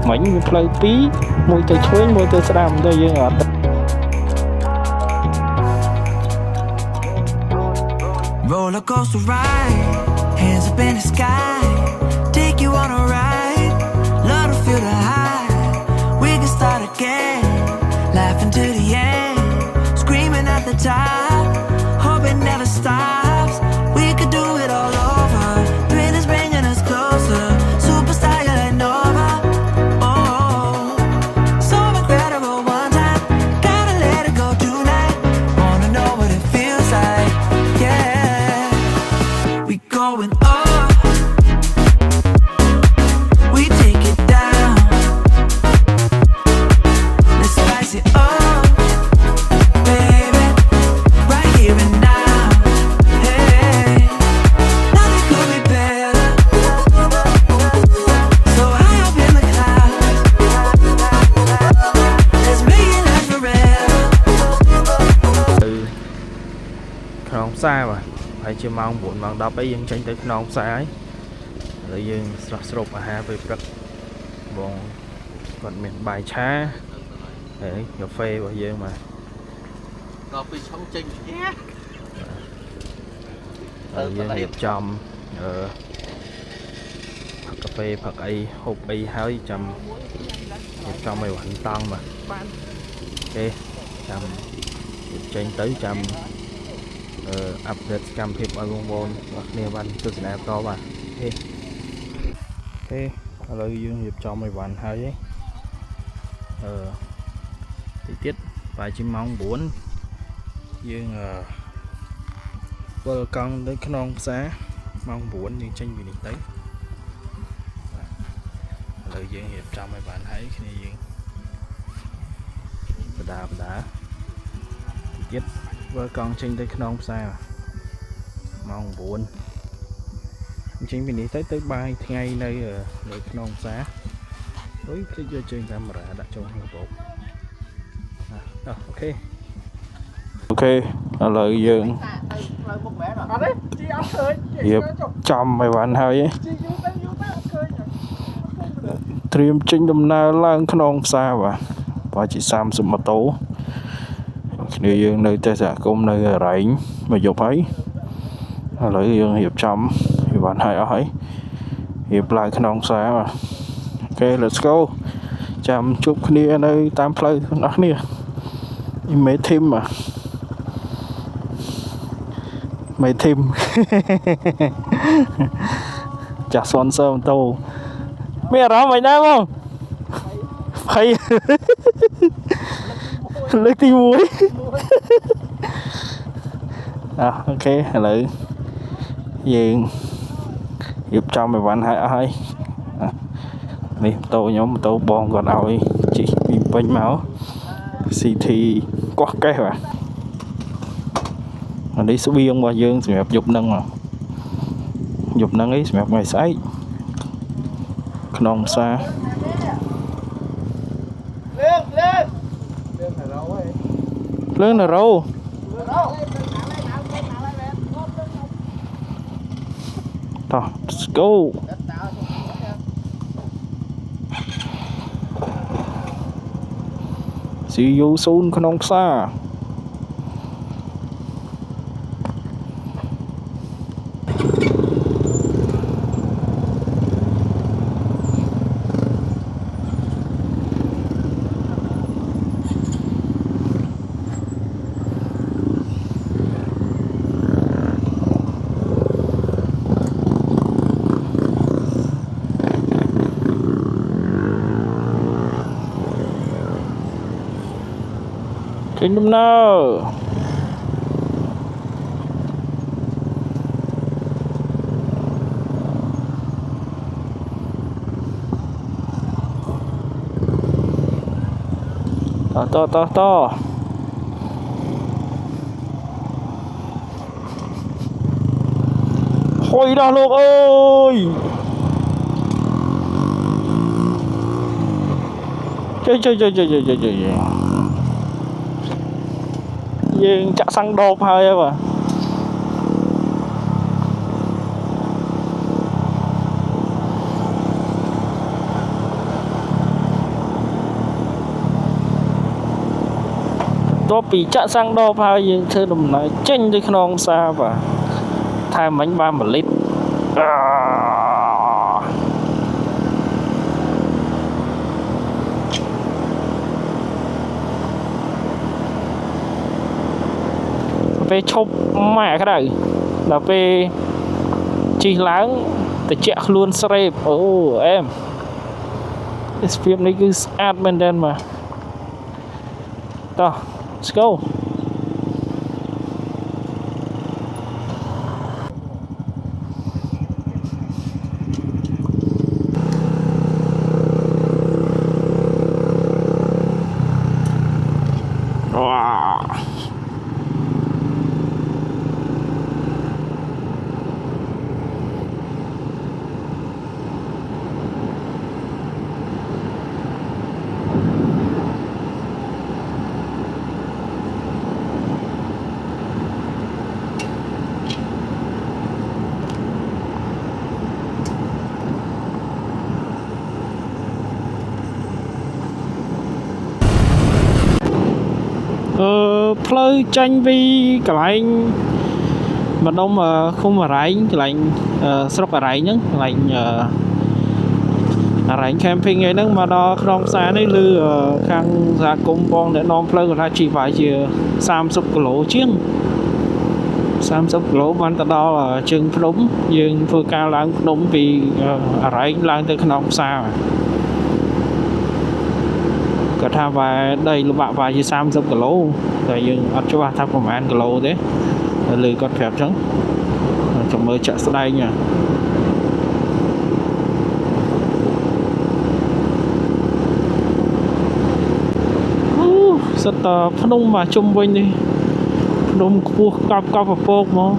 miếng phơi pí mùi tới chuối mùi tới sâm đây dương ở roller coaster ride, hands up in the sky, take you on a ride, love to feel the high, we can start again, laughing to the end, screaming at the top, hope it never stops, we could do it all over, thrill is bringing us closer, superstar you're like Nova, oh, so incredible one time, gotta let it go tonight, wanna know what it feels like, yeah, we going up, we take it down, let's spice it up, baby, right here and now, hey, nothing could be better, so high up in the clouds, let's make it last forever. non xa mà phải chưa mong buồn mong đọc ấy dân tranh tới non xa ấy rồi dương sụp mà ha về rất bon còn miền bài trá để cà phê bao giờ mà cà phê sống chinh rồi dương nghiệp chồng cà phê phật ấy hộp ấy hái chầm nghiệp chồng mày hoàn tăng mà ok chầm nghiệp tranh tới chầm update cam phim ở Gong Bon và nêu văn tôi sẽ làm to mà ok lời dương hiệp cho mày bạn hay ấy chi tiết vài chim mong muốn dương vợ con đến cái non xá mong muốn nhưng tranh vì tới lời dương hiệp cho mày bạn thấy khi này dương đã chi tiết vợ con trên tới non xa mong buồn chính vì đi tới bay ngay đây ở non xá đối cái trên camera đã cho hai bộ ok lời dương hiệp trăm mày bạn hơi ấy Triêm trên đầm na lang non xa và chỉ xăm sụp mặt tố nơi dương nơi tây giả công nơi rảnh mà dục ấy lợi dương hiệp trăm thì bạn hãy hỏi hiệp lại cái non xa mà ok let's go chăm chúc kia nơi tam play đó nè mấy thêm mà mấy thêm chả sponsor tàu mẹ đó mày đang không hay lấy tí muối ok lại diện hiệp trong mày bạn hãy đi tôi nhóm tôi bon còn ơi chị bị bánh máu CT quá cái mà đi số biên bao dương thì mẹp dục nâng mà dục nâng ấy mẹp ngày sấy non xa lên là râu thôi let's go see you soon non xa kinh đâm nào to thôi đã luôn ơi chơi dương chạ xăng đột hơi em à បន្ទាប់ពីចាក់សាំងដបហើយយើងធ្វើដំណើរចេញទៅក្នុងផ្សារបាទថែមមិញបាន1លីត្រពេលឈប់ម៉ាក់ក្តៅដល់ពេលជិះឡើងត្រជាក់ខ្លួនស្រេបអូអែមទេសភាពនេះគឺស្អាតមែនទែនបាទតោះ let's go ផ្លូវចេញពីកន្លែងម្ដុំឃុំអរ៉ែងកន្លែងស្រុកអរ៉ែងហ្នឹងកន្លែងអរ៉ែង camping អីហ្នឹងមកដល់ក្នុងផ្សារនេះឬខាងសហគមន៍បងអ្នកនាំផ្លូវគាត់ថាជិះវាយជា30គីឡូជាង30គីឡូបានទៅដល់ជើងភ្នំយើងធ្វើការឡើងភ្នំពីអរ៉ែងឡើងទៅក្នុងផ្សារគាត់ថាវាដីលំបាកវាជា30គីឡូតែយើងអត់ច្បាស់ថាប្រហែលគីឡូទេលើគាត់ប្រាប់ចឹងចាំមើលចាក់ស្ដែងអូសិតតភ្នំមកជុំវិញនេះភ្នំខ្ពស់កប់ពពកមក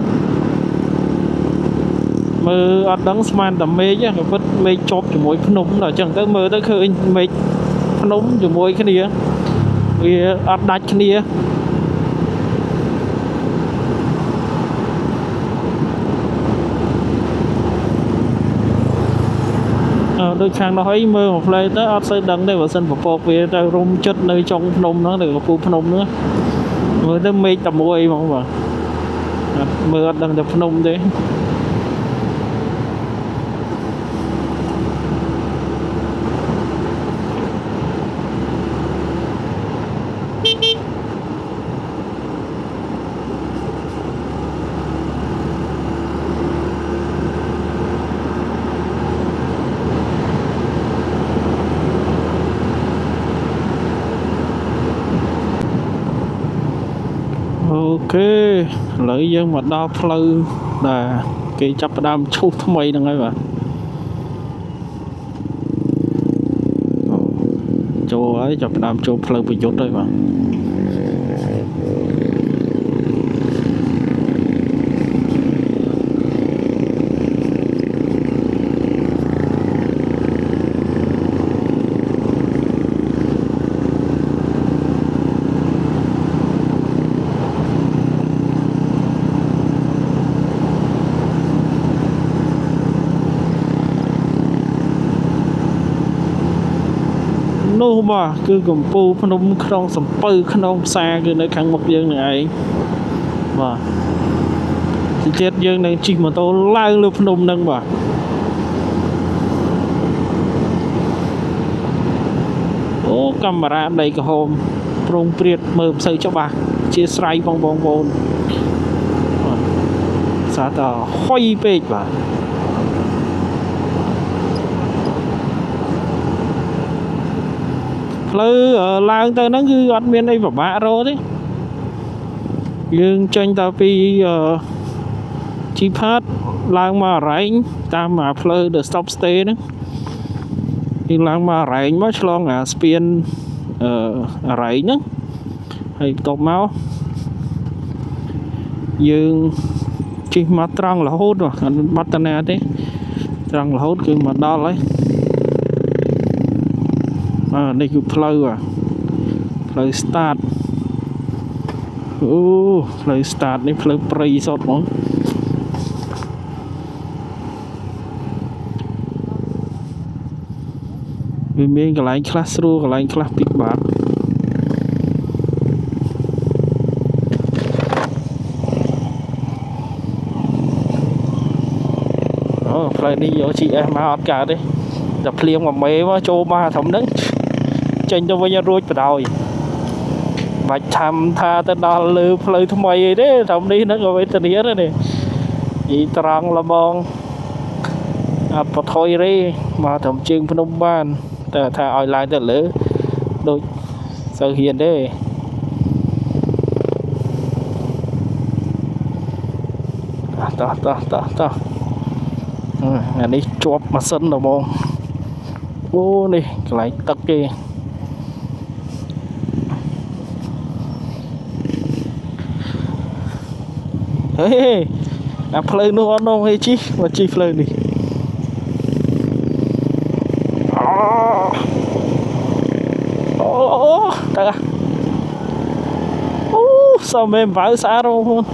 មើលអត់ដឹងស្មានតែមេឃក៏ពិតមេឃជាប់ជាមួយភ្នំដល់ចឹងទៅមើលទៅឃើញមេឃភ្នំជាមួយគ្នាវាអត់ដាច់គ្នាដូចខាងនោះហើយមើលមកផ្លេទៅអត់សូវដឹងទេបើសិនពពកវាទៅរុំចិត្តនៅចុងភ្នំហ្នឹងទៅកំពូលភ្នំហ្នឹងមើលទៅមេឃតែមួយហ្មងបាទអត់មើលអត់ដឹងតែភ្នំទេអូខេឥឡូវយើងមកដល់ផ្លូវដែលគេចាប់ផ្ដើមឈូសថ្មីហ្នឹងហើយបាទចូលហើយចាប់ផ្ដើមចូលផ្លូវប្រយុទ្ធហើយបាទនោះបាទគឺកំពូលភ្នំក្នុងសំពៅក្នុងផ្សារគឺនៅខាងមុខយើងនឹងឯងបាទទីទៀតយើងនឹងជិះម៉ូតូឡើងលើភ្នំហ្នឹងបាទអូកាមេរ៉ាដីក្រហមប្រងព្រាតមើលមិនសូវច្បាស់ជាស្រ័យបងប្អូនសារតហុយពេកបាទផ្លូវឡើងទៅហ្នឹងគឺអត់មានអីពិបាករកទេយើងចេញទៅពីជីផាតឡើងមកអរ៉ែងតាមផ្លូវ The Stop Stay ហ្នឹងយើងឡើងមកអរ៉ែងមកឆ្លងស្ពានអរ៉ែងហ្នឹងហើយបន្ទាប់មកយើងជិះមកត្រង់រហូតអត់បាត់តាណាទេត្រង់រហូតគឺមកដល់ហើយនេះគឺផ្លូវផ្លូវ start អូផ្លូវ start នេះផ្លូវព្រៃសុទ្ធហ្មងវាមានកន្លែងខ្លះស្រួលកន្លែងខ្លះពិបាក ផ្លូវនេះយក GS មកអត់កើតទេតែភ្លៀងមកមេមកចូលមកធំហ្នឹងចេញទៅវិញអត់រួចបដ ாய் បាច់ថាទៅដល់លើផ្លូវថ្មីអីទេធំនេះហ្នឹងក៏វេទនាដែរនេះយីត្រង់ល្មងអត់បថយទេមកត្រឹមជើងភ្នំបានតែថាឲ្យឡើងទៅលើដូចសូវហ៊ានទេតោះអានេះជាប់ម៉ាស៊ីនដល់បងអូនេះកន្លែងទឹកគេហេអាផ្លូវនោះអត់នោះហេជីមកជីផ្លូវនេះអូតើអូសមមែនបើស្អាតបងប្អូន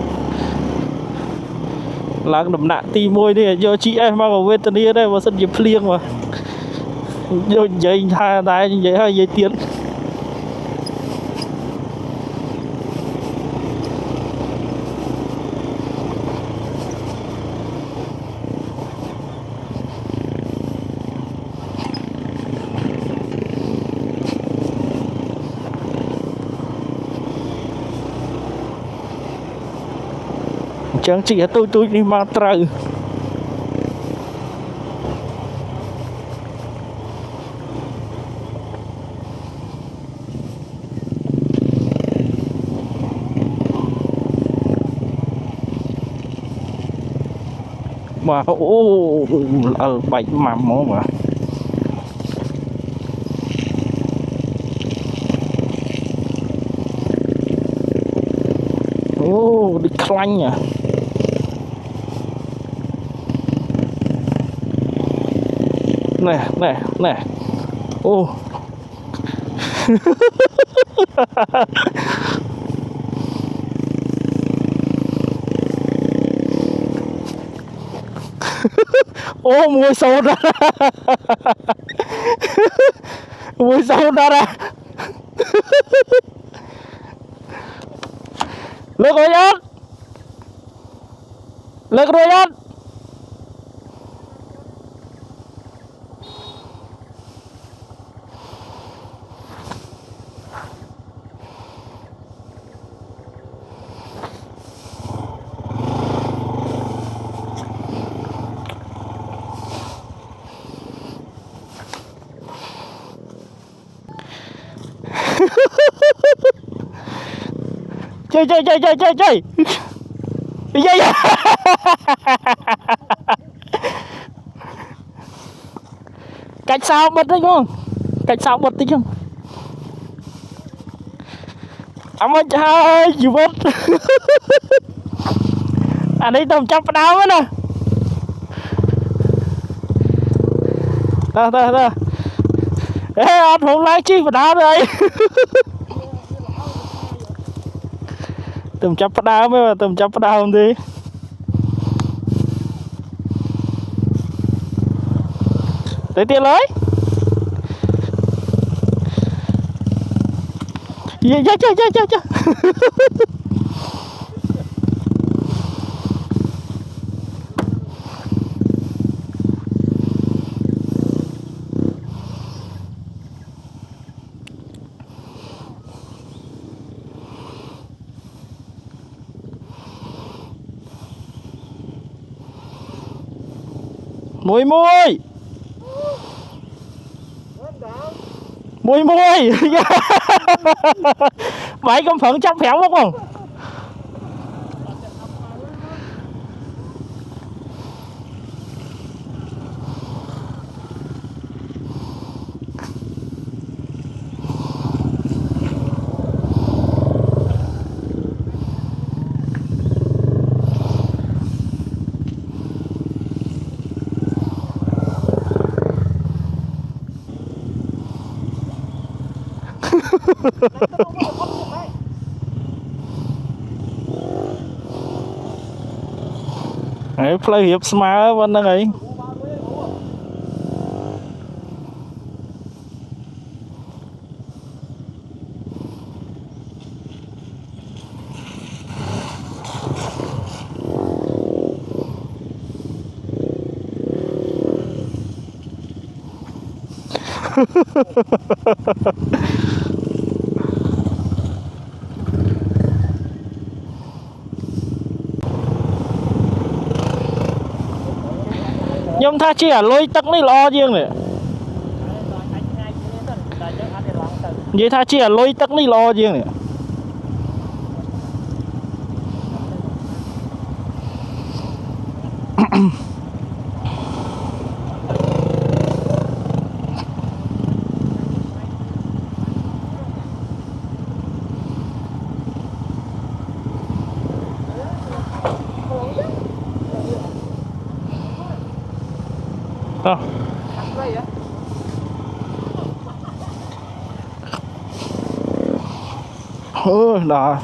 ឡើងដំណាក់ទី1នេះយក GS មកវេទនាដែរបើសិនជាភ្លៀងមកយកនិយាយថាដែរនិយាយហើយនិយាយទៀតចឹងជីកទូចនេះមកត្រូវបាទអូអើបាច់ម៉ាំហ្មងបាទអូដូចខ្លាញ់អាណែអូអូមួយសូនមួយសូនដល់លើករួយអត់លើករួយអត់chơiយាយកាច់សោបិទតិចហ្មងកាច់សោបិទតិចហ្នឹងអមិនហើយជីវិតអានេះទៅចាប់ផ្ដើមណាតើអេអត់ហងឡើងជីផ្ដើមហើយទៅចាប់ផ្ដើមទេទៅចាប់ផ្ដើមទេទៅទៀតឡើយយាយមួយបាយកំផឹងចាប់5មកបងហើយផ្លូវរៀបស្មើប៉ុណ្្នឹងហើយ nhưng tha chi à lôi tắc này lo riêng này vậy tha chi à lôi tắc này lo riêng này đó đó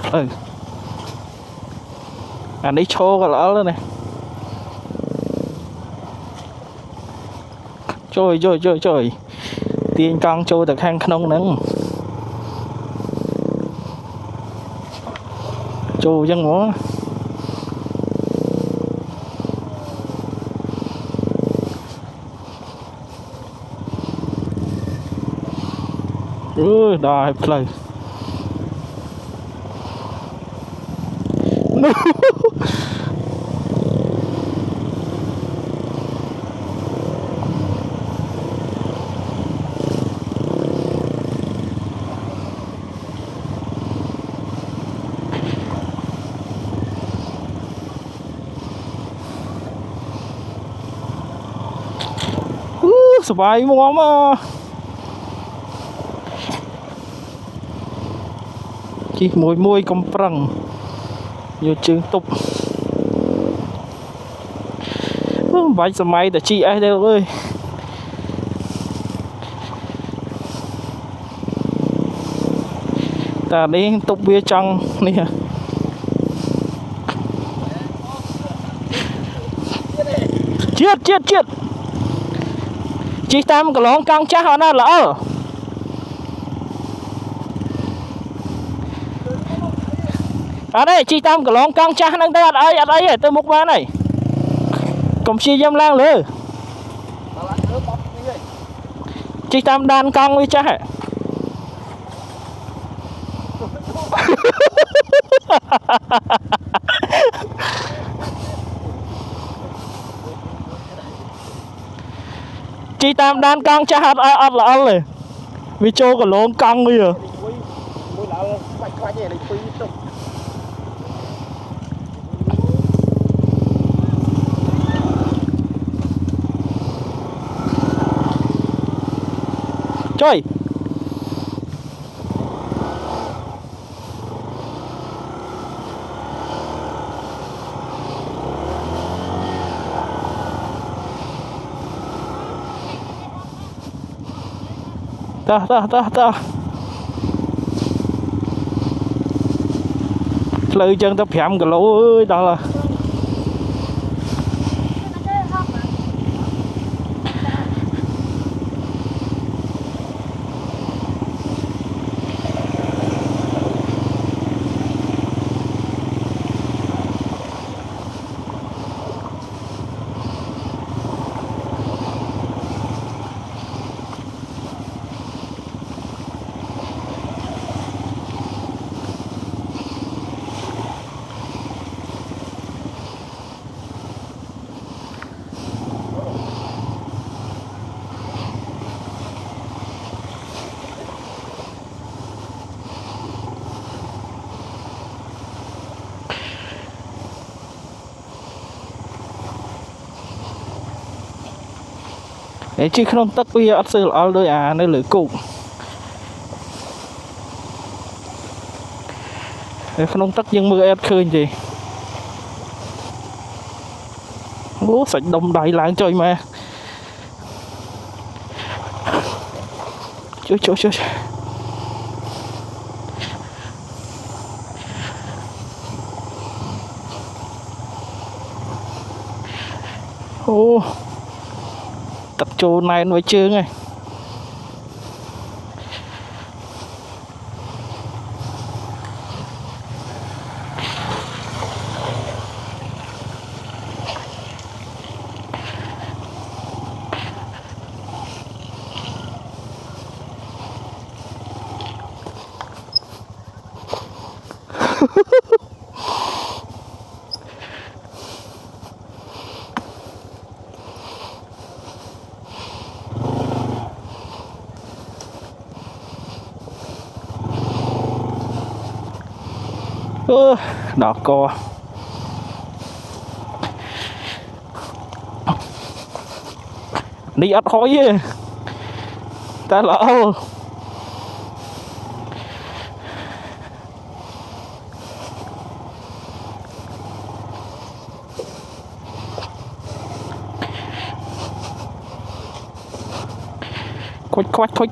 anh ấy chô cái lỡ lên này trời tiền con trôi từ khang nông nắng trôi dân quá đòi playสบายมัวมาchỉ mùi công prăng nhiều trường tục bánh xe máy để chị ai đâu ơi ta đi tục bia trăng nè chết chị tam cái lon căng chắc họ nó lỡ ở đây chị tam cái lon căng chắc năng ta ở đây tôi múc ba này công chi dâm lang lừa chị tam đan căng với chắc chị tam đan căng chắc hạt ăn là ăn rồi vì cho cái lon căng bây giờ chơi ta lư chân ta phèm cái lỗ ơi đó là chứ không tất bây giờ sự ở đôi à nơi lưỡi cụ không tất nhưng mưa ép khơi gì bố sạch đông đầy láng trời mà trời ô tập chỗ này nó chưa ngay đỏ co đi ắt hỏi gì ta lỡ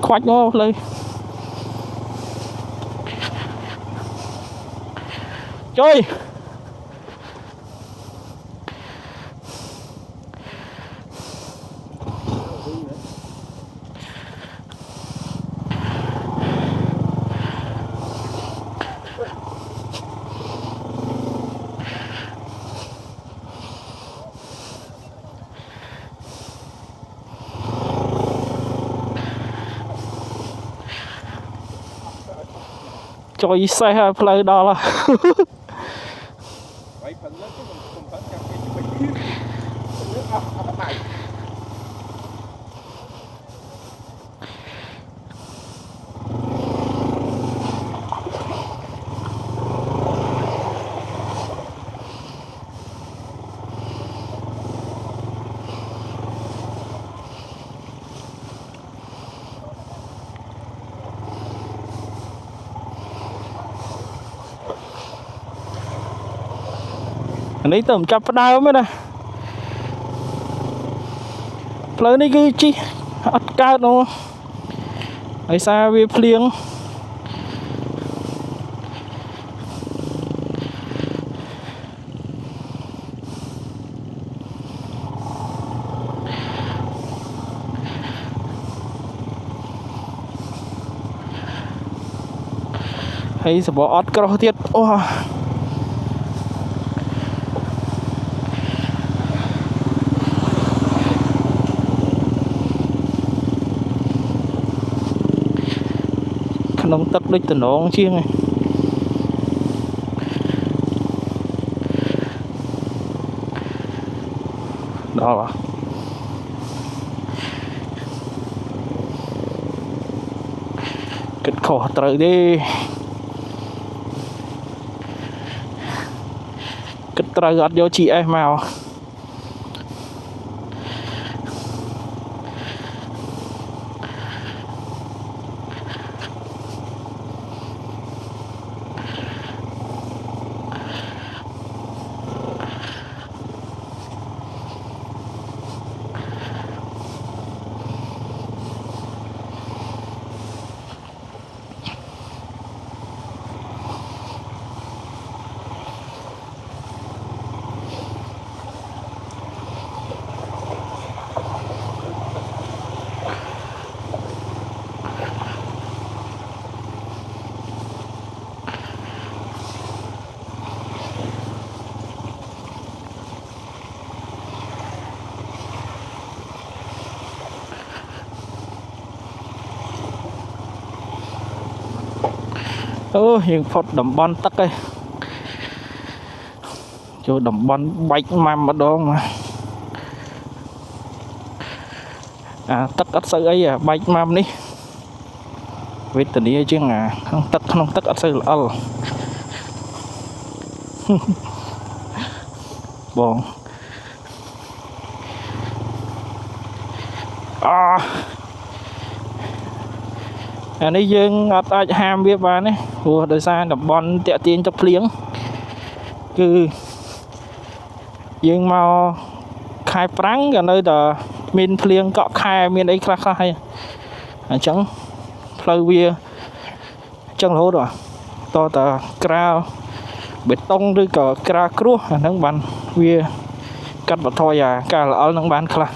khoách nó lên chơi chơi xe hai play đó làនេះទៅមិនចាប់ផ្ដើមទេណាផ្លូវនេះគឺជីអត់កើតហ្មងហើយសារវាភ្លៀងហើយសបអត់ក្រោះទៀតអូក្នុងទឹកដូចតំណងជាងដល់គិតខុសត្រូវទេគិតត្រូវអត់យក GS មកយើងផុតតំបន់ទឹកឯងចូលតំបន់បែកម៉ាំម្ដងទឹកអត់សូវអីបែកម៉ាំនេះវេទនាជាងក្នុងទឹកអត់សូវល្អល់បងអានេះយើងអត់អាចហាមវាបានទេព្រោះដោយសារតំបន់តាក់ទាញទឹកភ្លៀងគឺយើងមកខែប្រាំងក៏នៅតែមានភ្លៀងកក់ខែមានអីខ្លះហើយអញ្ចឹងផ្លូវវាអញ្ចឹងរហូតតតក្រាលបេតុងឬក៏ក្រាលគ្រួសអាហ្នឹងបានវាកាត់បន្ថយការល្អល់នឹងបានខ្លះ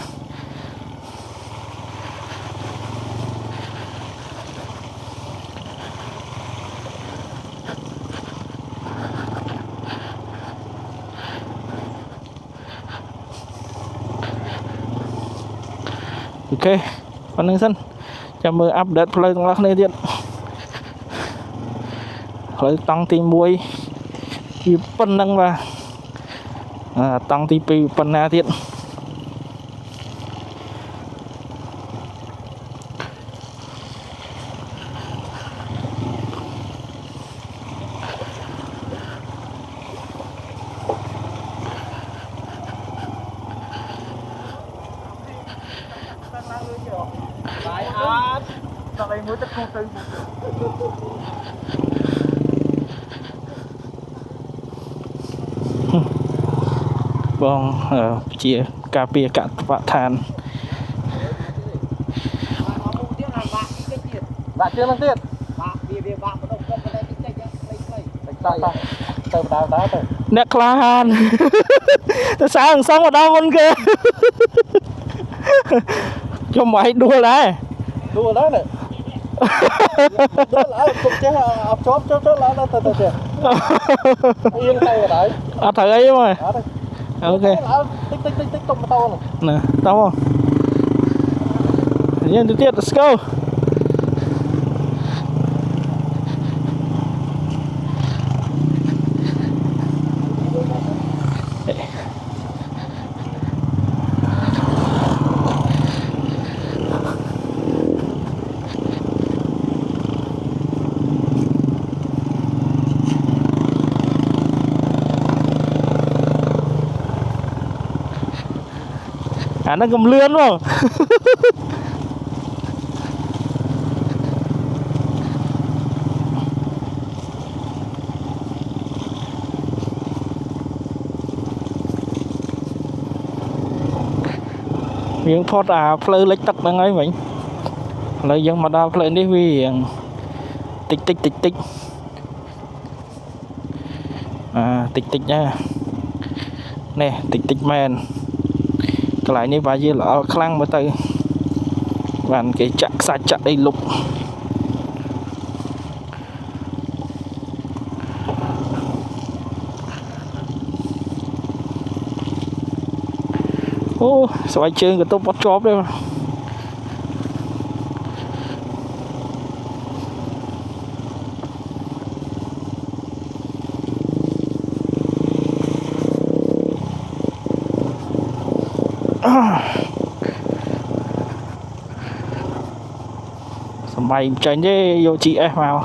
អូខេប៉ុណ្្នឹងសិនចាំមើលអាប់ដេតផ្លូវទាំងអស់គ្នាទៀតផ្លូវតង់ទី1 vì phân năng và tăng tí pi phân na thiệt vâng chia cà phê cạn vạ than Dạ chưa lần tiết. nè clan ta sáng xong ở đâu con kia cho mày đua đấy Đùa đó này. Đùa lại cục chứ chốt lại đó từ từ. Yên tay ở đấy. Thử ấy mà ok Tích tông to này. nè to không nhiên tiếp tiếp let's go nó cầm lươn không miếng phốt phơi lệch tắc đang ấy mình lấy dân mà đào phơi đi vì tích tích nha nè tích men cái lại như vậy là khăn mới tay bàn cái chặt sạch chặt đây lục ô xoay chơi cái tôm bắt chóp đây mà mày tránh chứ vô chị em vào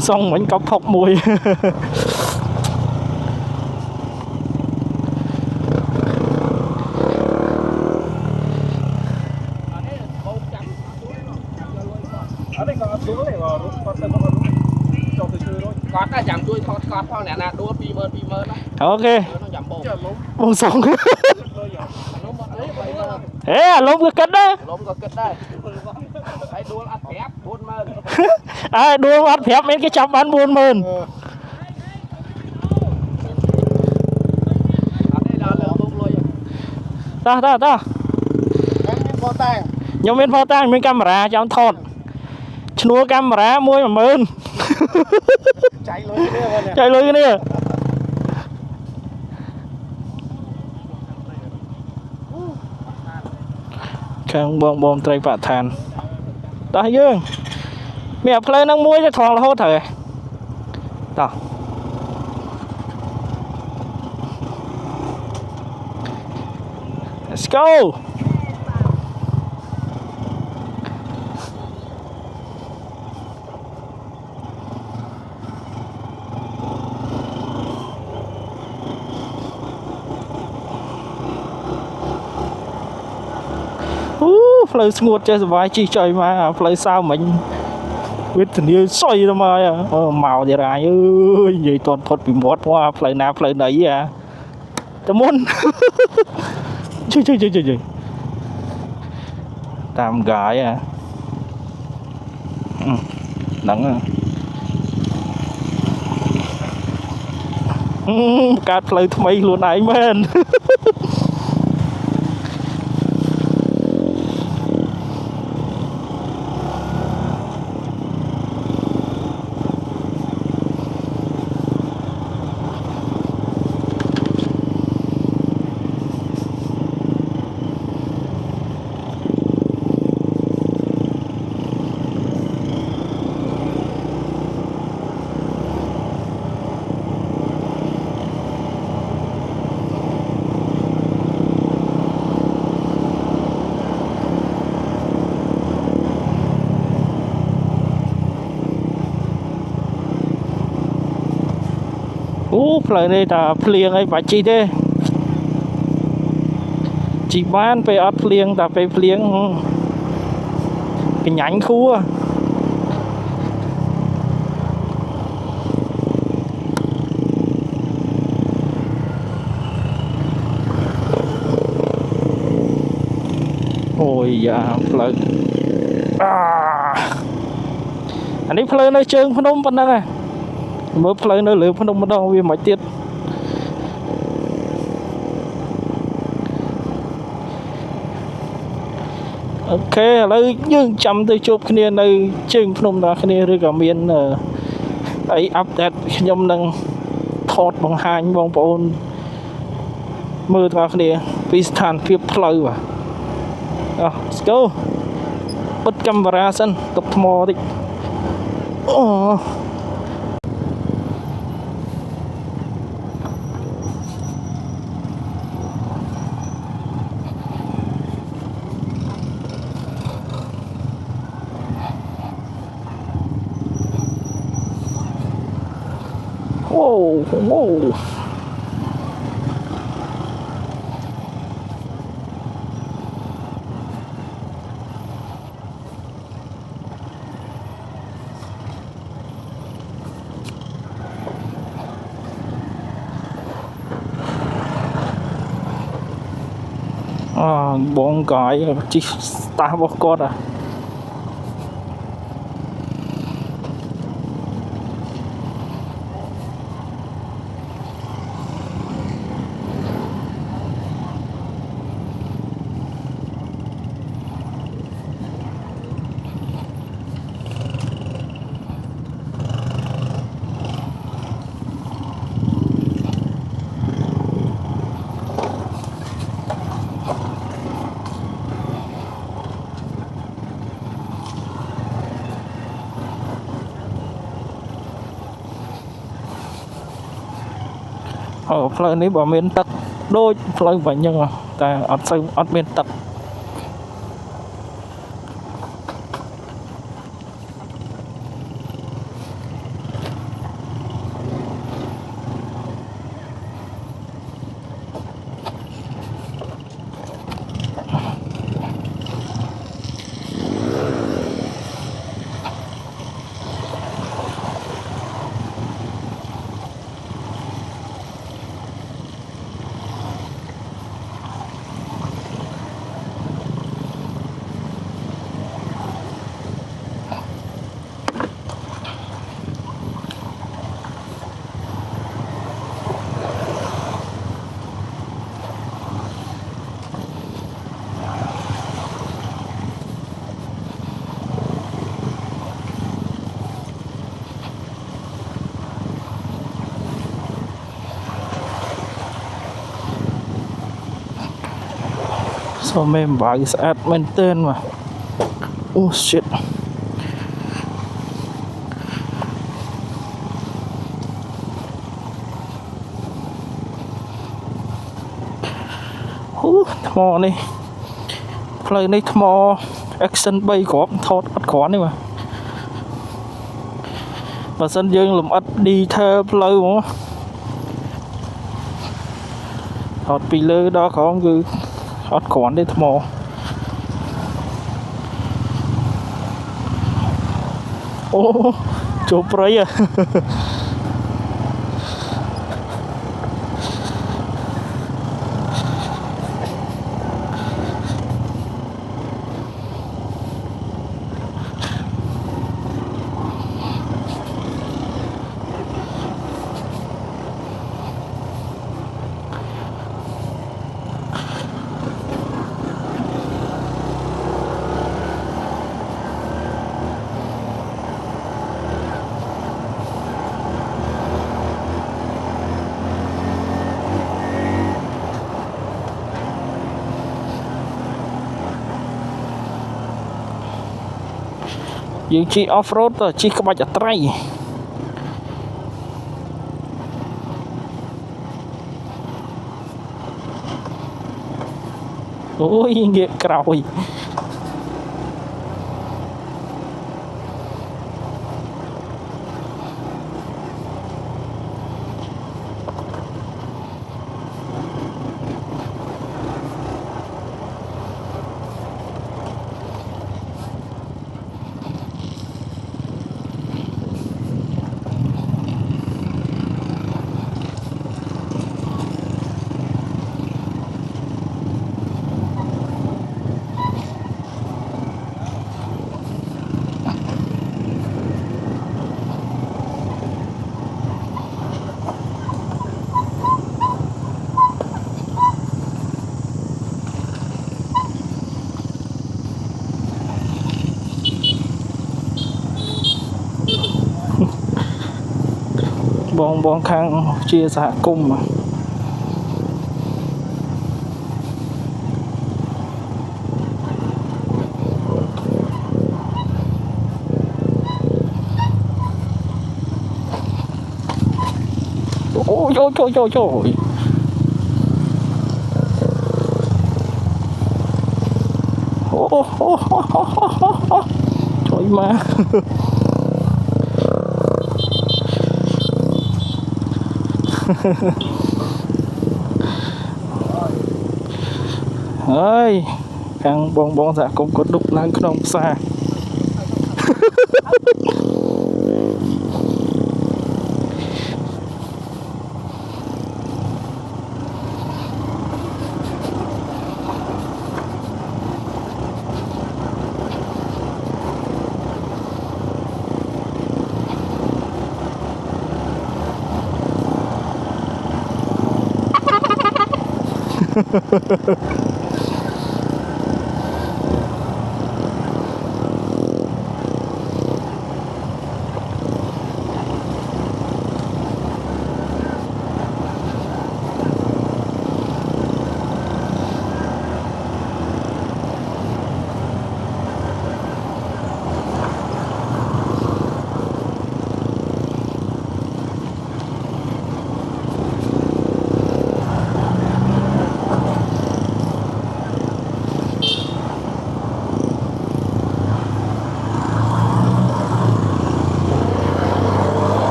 xong mình cặp học mùi Có cả giảm đuôi có phong nè là đua pi mơn đó. ok Nó giảm bộ. bông xong ê lốm cái kết đấy Lốm có kết đây. Hãy đua ăn phép 40,000. ai đua ăn phép mấy cái chấm ăn 40,000 Ở đây là lượng tung luôn. ta Em miếng phô tang. nhóm miền phao tang miền camera cho ông thọt chua camera mua mà mơn Chạy lưới cái này. chạy lưới cái này khang bom trai bạ than ta dương mẹ play năng mua cho thằng là hốt thời đó let's go play ngột cho vài chi chơi mà play sao mình biết tình yêu xoay ra mà màu thì ra ơi vậy toàn phật bị mót qua play nào play đấy à tao muốn chơi tam gái à nắng cát plei thay luôn anh men plei này ta phlieng ấy bà chi thế chỉ bán về ớt phlieng ta về phlieng cái nhánh khu ôi dạ plei anh ấy plei nơi trường Phnom Penh đó à mới plei nơi lửa Phnom Penh đâu vì mọi tiết ok lấy nhưng chăm tới chụp cái này trường Phnom Penh cái này rồi cả miền ấy update nhom đang thọt bằng hai bong bồn mưa cái này vì sàn phiêu plei à let's go bật camera sân tập mò đi Whoa. Bọn còi chỉ ta bóc cốt à plei này bảo miền tắc đôi plei vậy nhưng mà ta ở miền tắc sao mềm bài sát men tên mà oh shit thò này plei này thò action bay có thọt bắt khó này mà sân dương làm ắt đi theo plei mà thọt bị lơ đó có cứ hot còn đi thò ô chụp rồi à យើងជិះ off road ទៅជិះក្បាច់អត្រីអូយងាកក្រោយបងខាងជាសហគមន៍អូយចូលមក ơi càng bong dạ cũng có đụcឡើងក្នុងផ្សារ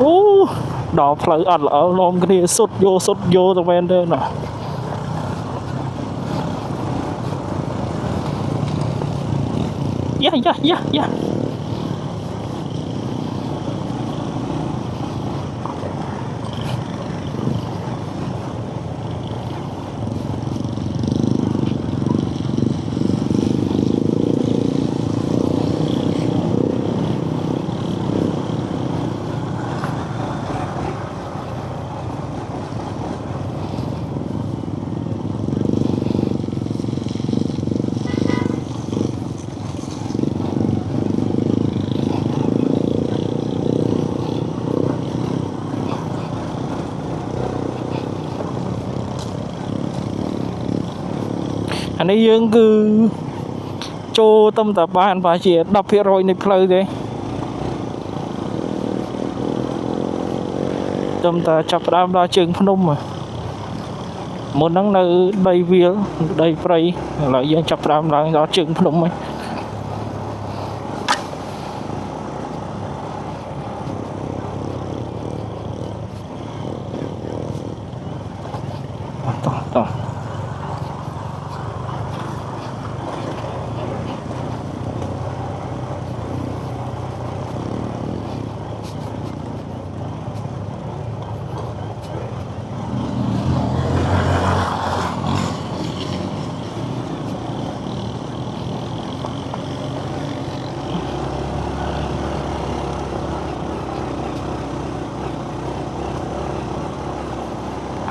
អូដល់ផ្លូវអត់ល្អនាំគ្នាសុទ្ធយោទៅមែនទេណា យ៉ា អានេះយើងគឺចូលតំតាបានប្រហែលជា 10% នៃផ្លូវទេតំតាចាប់ផ្ដើមដល់ជើងភ្នំមុនហ្នឹងនៅដីវាលដីព្រៃឥឡូវយើងចាប់ផ្ដើមឡើងដល់ជើងភ្នំហើយ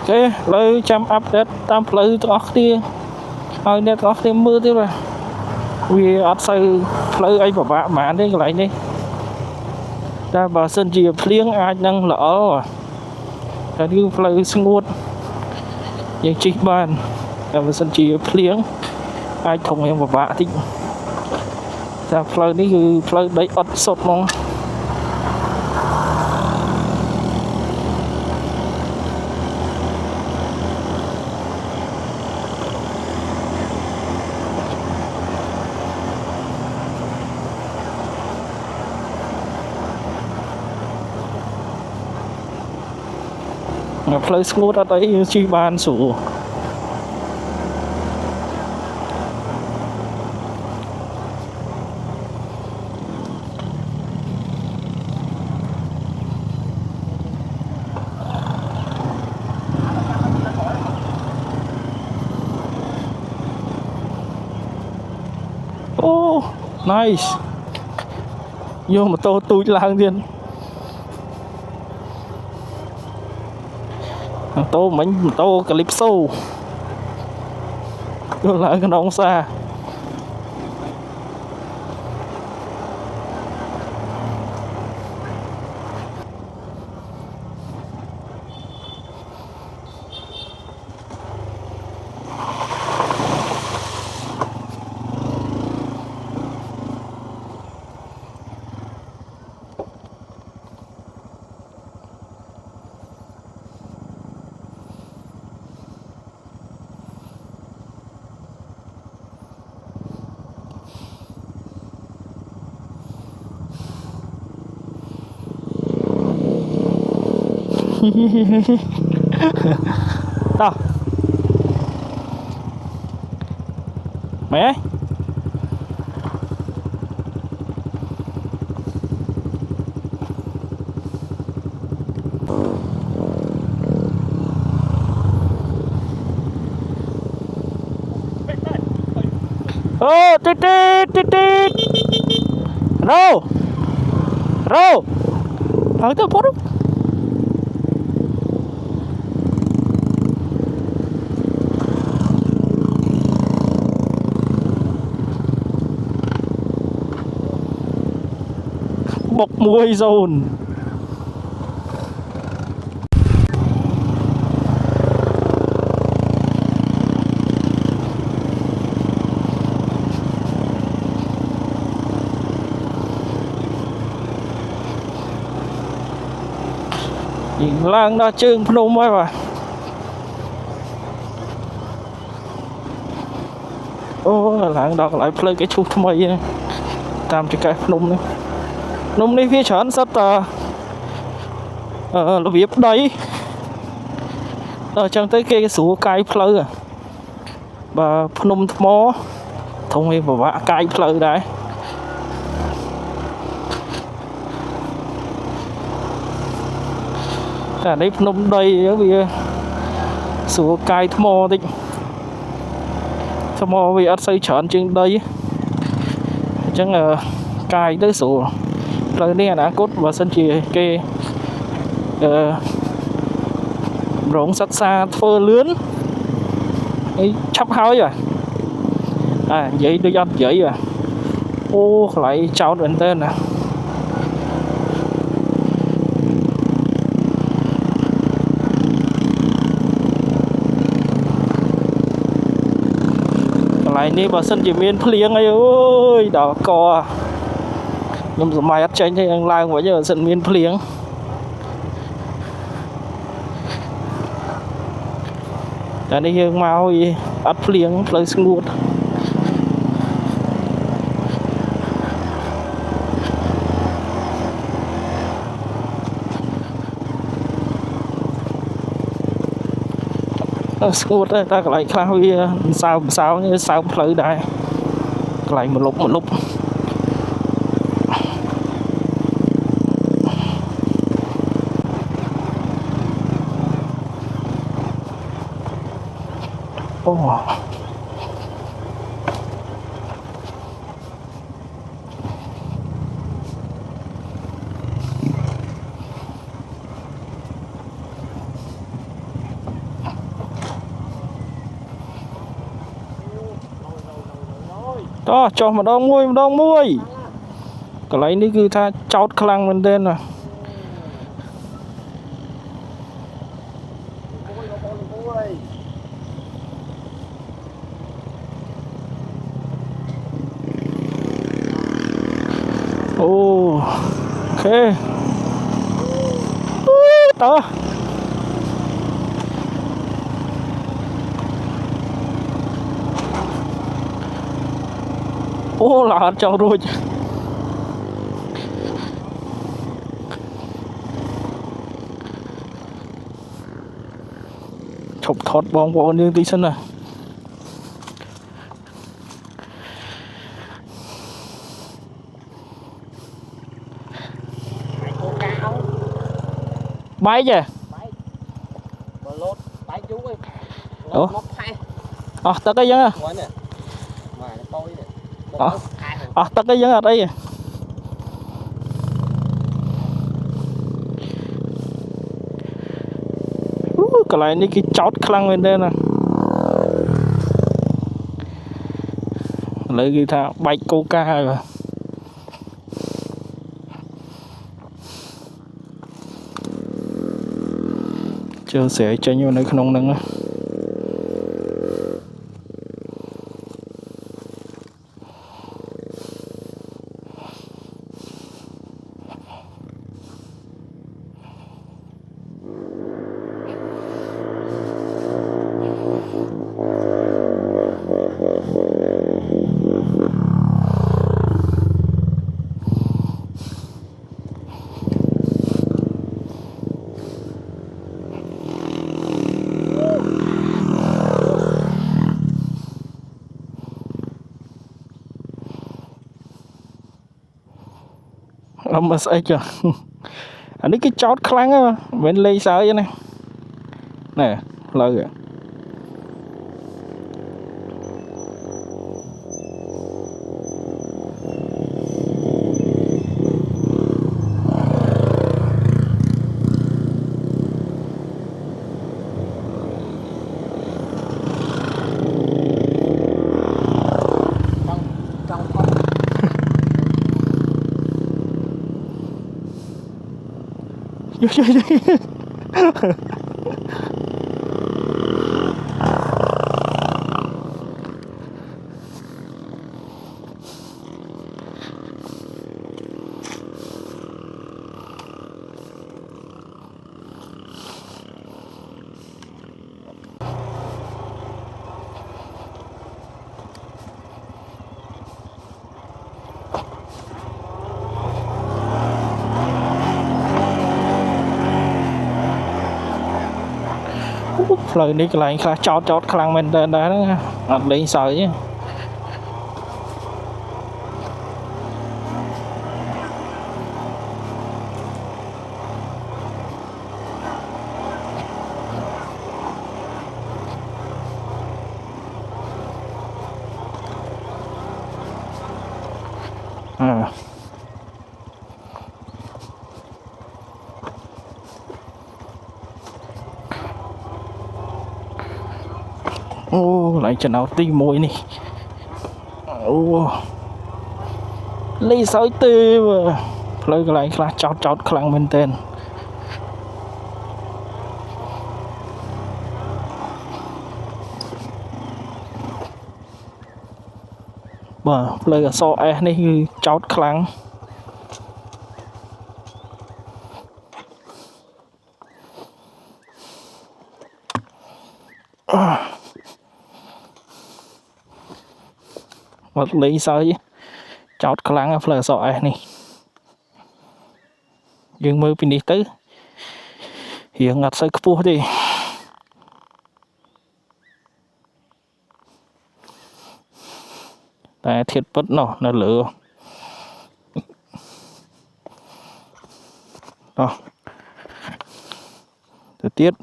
Oke, lời chăm update tam lời tôi kia, hồi nãy tôi thêm mưa thế mà, vì áp say lời ấy bảo bạn mà đấy cái này đi, ta bà sân chia phliếng ai năng lỡ ta cứ plei ngút những chiếc bàn ta bà sân chia phliếng ai thông em và bạ thích ta plei ní cứ plei đấy ớt sốt mong plei ngút ở đấy chiếc bàn sủ oh nice vô mà tô túi lang thiên tô mình tô calypso vô lại cái nón xa tao mày ấy ô tít tít tít tít rô rô thằng tao phốt bọc muôi dồn nhìn lang đa chương Phnom ấy mà ô lang đọc lại play cái chụp mày này tam cái Phnom này nôm đi phía chán rất là việc đấy chẳng tới cái số cái plei à và Phnom mó thông hay và vạ cái plei đấy cả đấy Phnom đây vì số cái mò định mò vì ăn xây chán trên đây chẳng là cái tới số plei này đã cốt và sân chỉ cái rộng sắt xa phơ lướn chắp hói rồi vậy tôi ăn vậy rồi ô lại cháu đến tên nè lại đi vào sân chỉ miền phliếng ấy ơi đỏ cò nhưng mà mai ăn chanh thì anh lang bây giờ sân miền phliếng tại đây dương mau gì ăn phliếng plei ngút ngút ta cái lại khao sao như sao plei đây cái lại một lúc oh. Đó cho một đong muôi cái lấy ní cứ tha chót khăng bên tên à ô ok đó ô là trong rồi chụp thoát bóng bộ như tí sân này bay chứ ủa ta cái giống à ta cái giống ở đây cái này ní cái chót khăng bên đây nè lấy cái thằng bạch coca rồi chưa sẽ chơi như này không nâng á mà sai chưa anh ấy cái chót khăng á bên lấy sợ vậy này nè lời rồi lời đi cái lại khá chót khăng bên đây đó anh lấy sợ chứ à ô lại chân áo tí môi này ô lấy sợi tê mà lấy cái lại là chót khăng bên tên bà lấy cái so e này chót khăng một lấy sợi chót khăng là so e này nhưng mới pin đi tới hiện ngặt sợi cua đi tại thiệt bất nó lửa đó thời tiết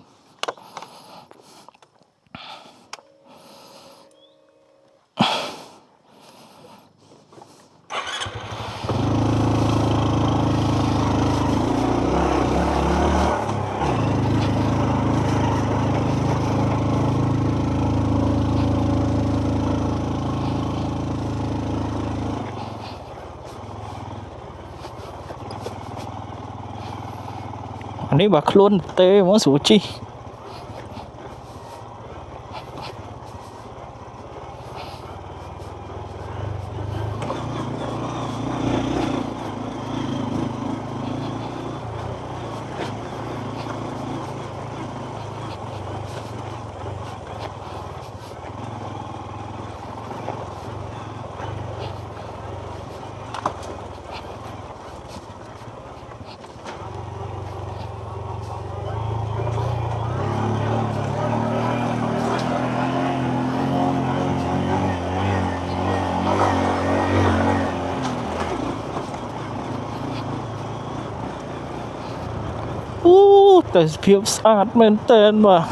នេះបើខ្លួនទេមកស្រួលជីអូតែភាពស្អាតមែនតើបាទ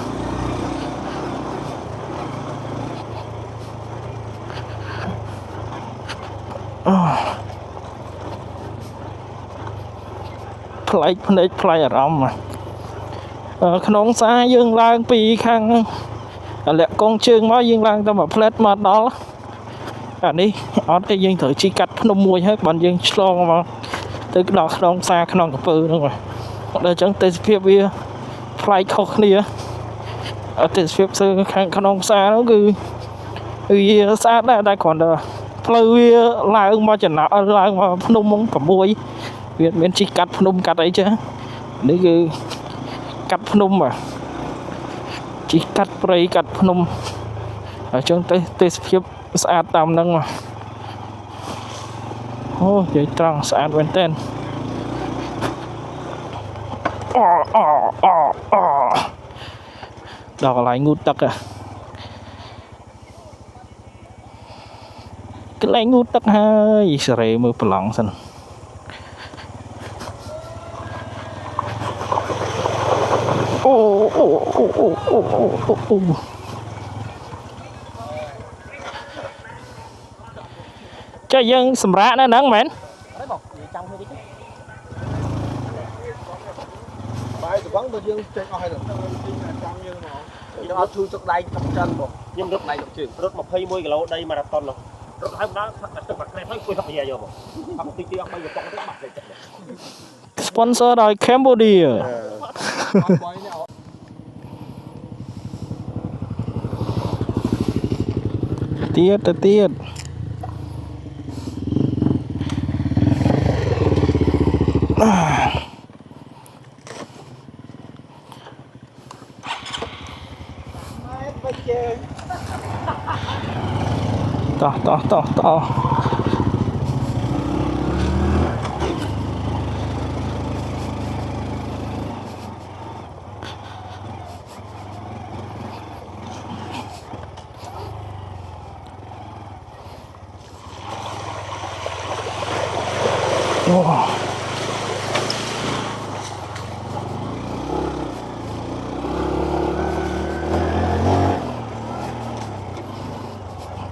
ប្លែកភ្នែកប្លែកអារម្មណ៍ក្នុងផ្សារយើងឡើងពីខាងលាក់កងជើងមកយើងឡើងទៅមួយផ្លែតមកដល់អានេះអត់ទេយើងត្រូវជិះកាត់ភ្នំមួយហើយបានយើងឆ្លងមកទៅដល់ក្នុងផ្សារក្នុងកំពើហ្នឹងបាទដល់អញ្ចឹងទេសភាពវាប្លែកខុសគ្នាទេសភាពខាងក្នុងផ្សារហ្នឹងគឺវាស្អាតដែរតែគ្រាន់តែផ្លូវវាឡើងមកចំណោឡើងមកភ្នំ6វាមានជិះកាត់ភ្នំកាត់អីចឹងនេះគឺកាត់ភ្នំបាទជិះកាត់ព្រៃកាត់ភ្នំអញ្ចឹងទេសភាពស្អាតតាមហ្នឹងមកអូនិយាយត្រង់ស្អាតមែនតើដល់កន្លែងងូតទឹកកន្លែងងូតទឹកហើយសេរីមើលប្រឡងសិនអូចាយើងសម្រាប់នៅហ្នឹងមែនអីបងចាំគ្នាតិចបាយស្វឹងបើយើងចេញអស់ហើយចាំយើងហ្មងយើងអត់ជួយទឹកដៃទឹកចិនបងខ្ញុំរត់ដៃទឹកជើងរត់21គីឡូដីម៉ារ៉ាតុននោះរត់ហើយម្ដងទឹកបាក់ក្រេតហើយគួយទឹកយាយកបងអត់តិចទៀតអត់បីយកតុកទៅបាក់ក្រេត sponsor ដោយ Cambodia ទៀតតោះ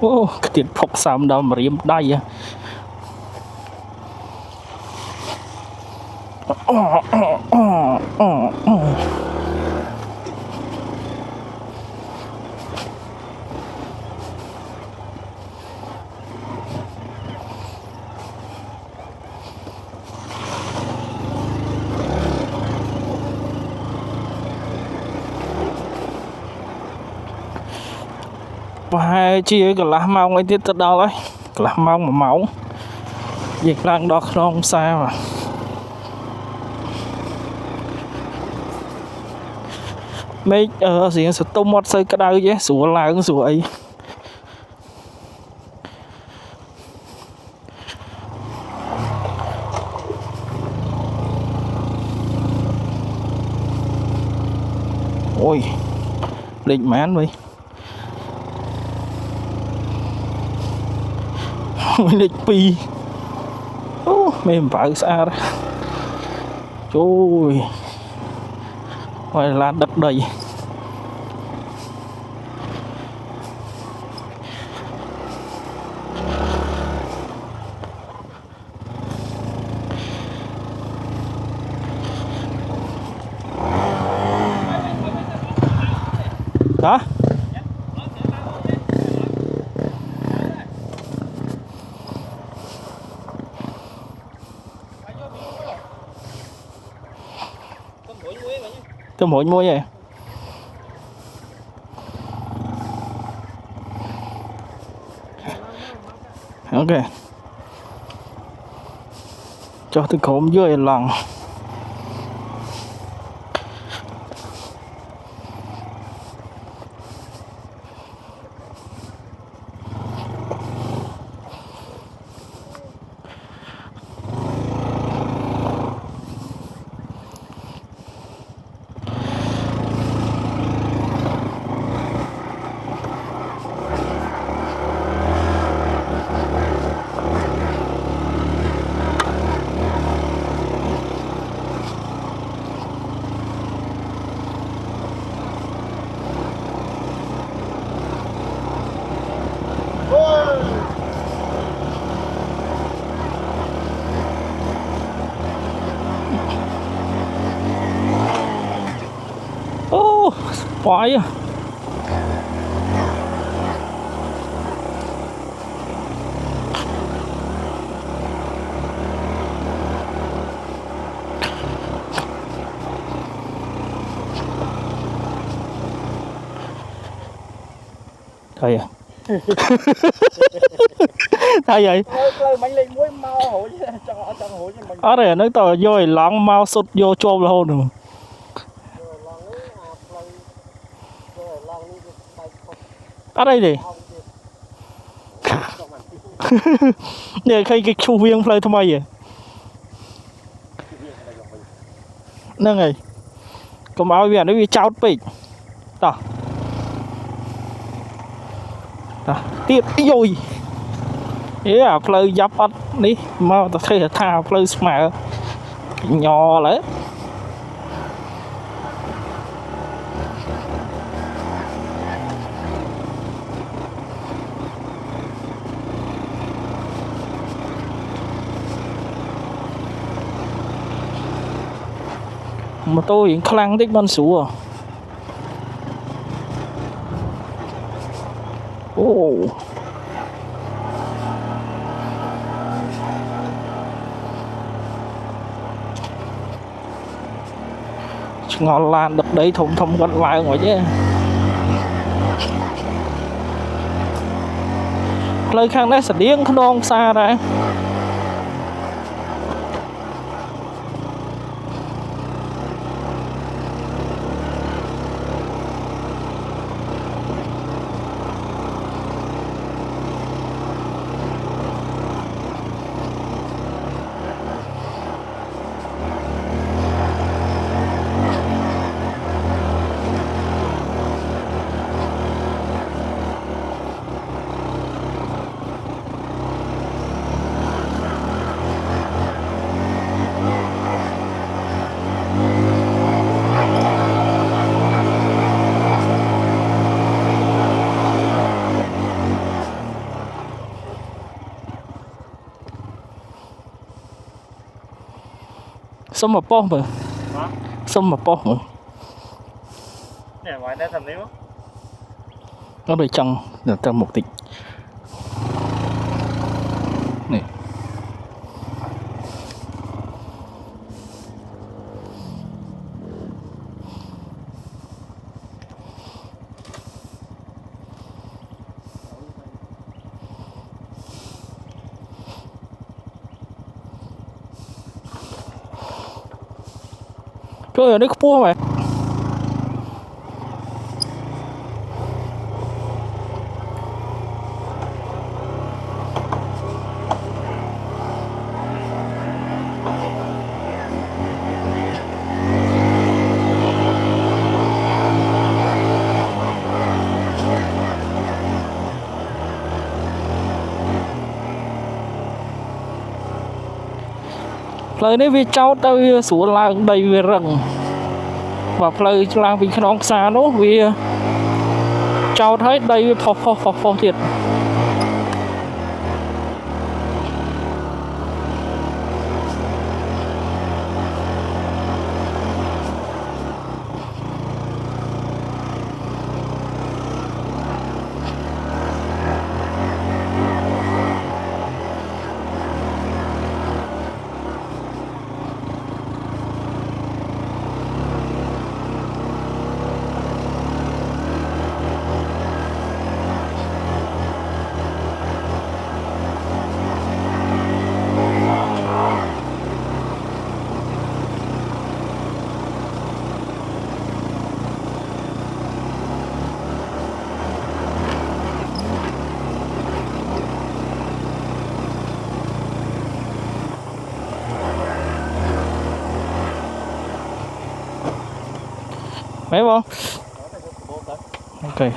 អូខ្ទៀតផុកសាមដល់ម្រាមដៃប្រហែលជាកន្លះម៉ោងអីទៀតទៅដល់ហើយកន្លះម៉ោង1ម៉ោងយើងឡើងដល់ក្នុងផ្សារបាទមេឃស្រៀងសតុំអត់សូវក្តៅទេស្រួលឡើងស្រួលអីអូយលេខម៉ានវិញលេខ2អូមេអំបៅស្អាតជួយឲ្យឡានដឹកដីហ៎ tôi mỗi mỗi vậy ok cho tôi cốm dưới lòng ô quái à thầy à thầy vậy mình lên muối mau hổ cho hổ cho mình ở đây nó tao vô lắng mau sụt vô chôm là hôn rồi ở đây đi nè khi cái chu viên play tham vậy nè ngày còn áo viện nó bị cháo bị đó đó tiếp rồi thế à play giáp bắt đi mau tao thấy là tha play smart nhỏ đấy mà tôi khăng tích con số à ô ngon lan được đấy thông thông vẫn lại ngoài chứ lời khang đấy sẽ điên không đông xa ra xong mà bom mà xong mà bom mà nè ngoài đây thầm níu nó đây chân là trong một tịch này trời ơi, nó cua mày lời đấy vì cháu tao xuống làng đầy về rừng và lời làng vì non xa nó vì cháu thấy đầy phò thiệt đấy không ok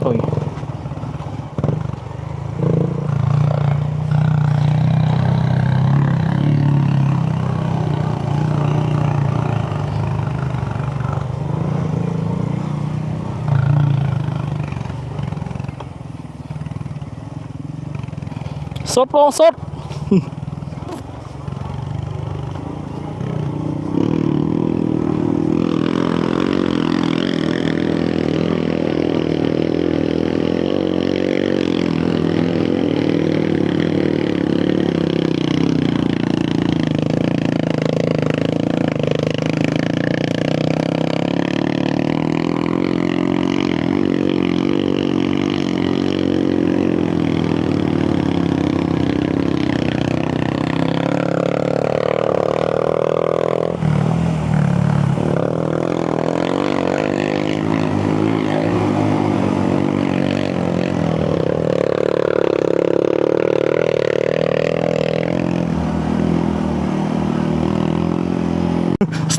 thôi sốt luôn sốt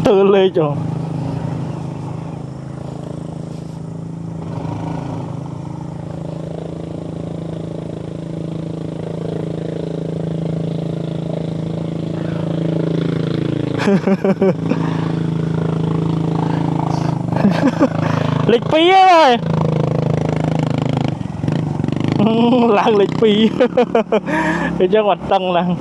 stir lên cho lịch phí rồi làng lịch phí để cho mặt tăng làng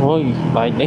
ôi bài đi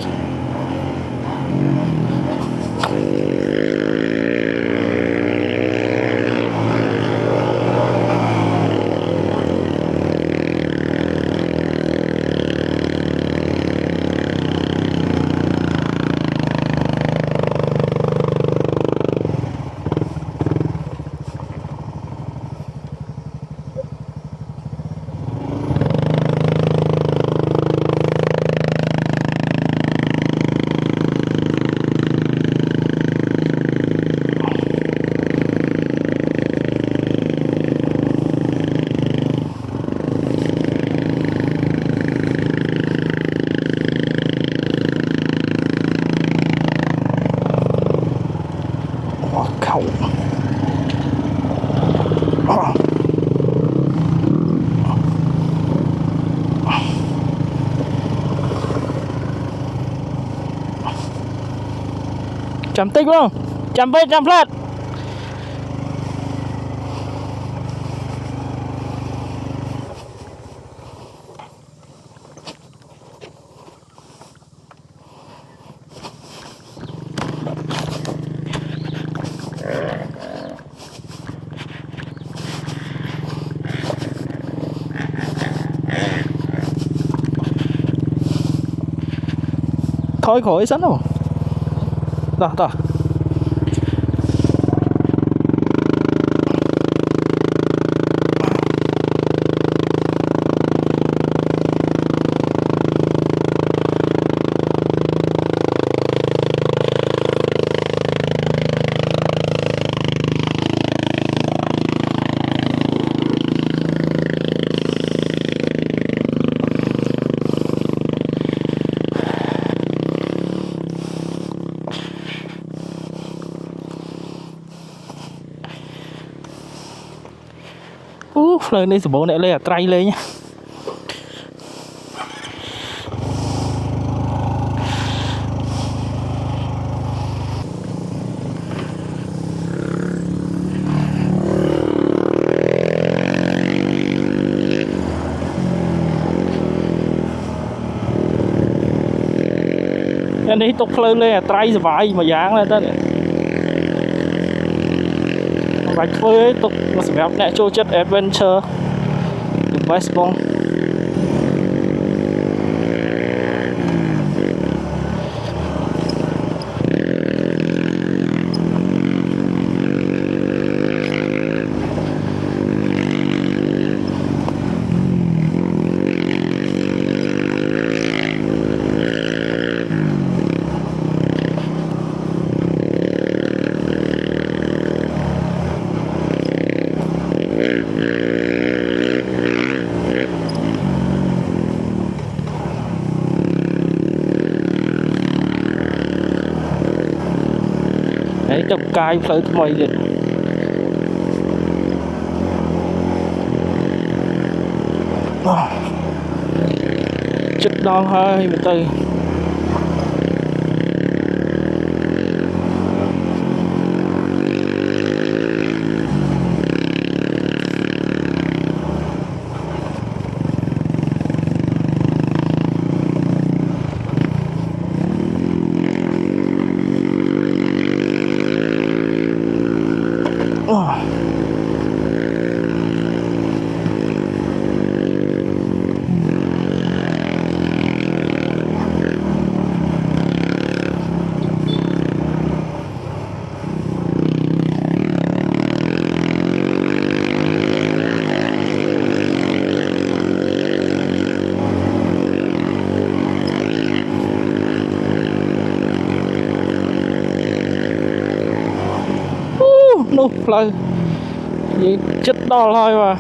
khẩu chấm tích không chấm với chấm flat khỏi sẵn không ta lời này sẽ bố này lên trai lên nhá anh ấy tục lên lên trai sẽ vãi mà dáng lên đó bạch với tục nó sẽ béo nè trôi chất adventure từ West Bong đấy trong cài phơi mày vậy chất đòn hơi một tay nụ lời gì chất đo thôi mà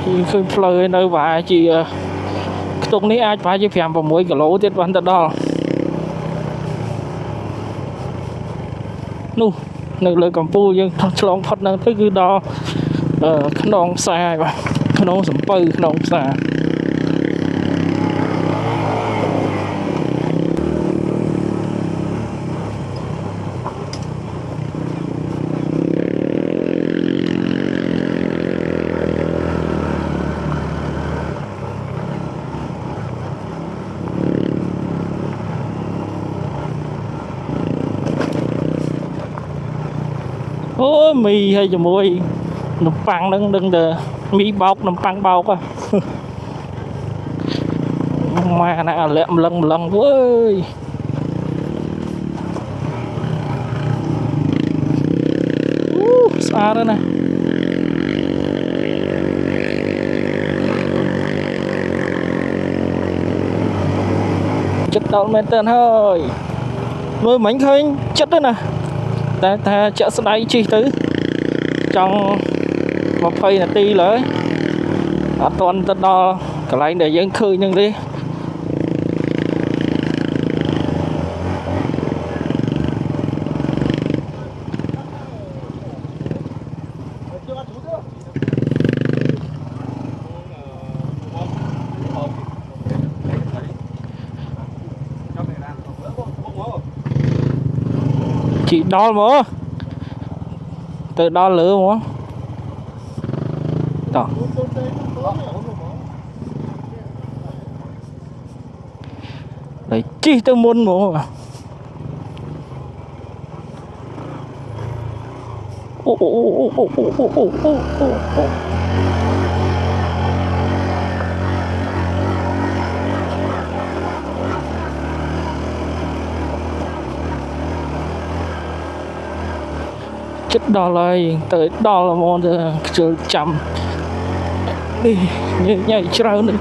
thì khơi lời nơi và chị tung ní ai phải chỉ phèm vào mỗi cái lỗ tiết văn tật đo nụ nơi lời cầm pu nhưng lòng phật năng thức cứ đo khăn đong xa và khăn đong sầm pư khăn đong xa ôi mì hay cho mùi nấm băng đừng đờ mì bọc nấm băng bọc à mà nè lẹm lần ơi xa đó nè chất đau men tên hơi mưa mảnh khơi chất đó nè ta chợ sân đây chi tứ trong một phây là ti lỡ toàn tên đo cái này để dân khơi nhưng đi chị đo mà từ đo lửa mà đó đấy chi tôi muốn mà chất đo lại tới đo là món chờ chậm đi nhảy trâu nữa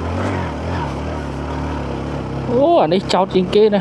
ô ở đây chót trên kia nè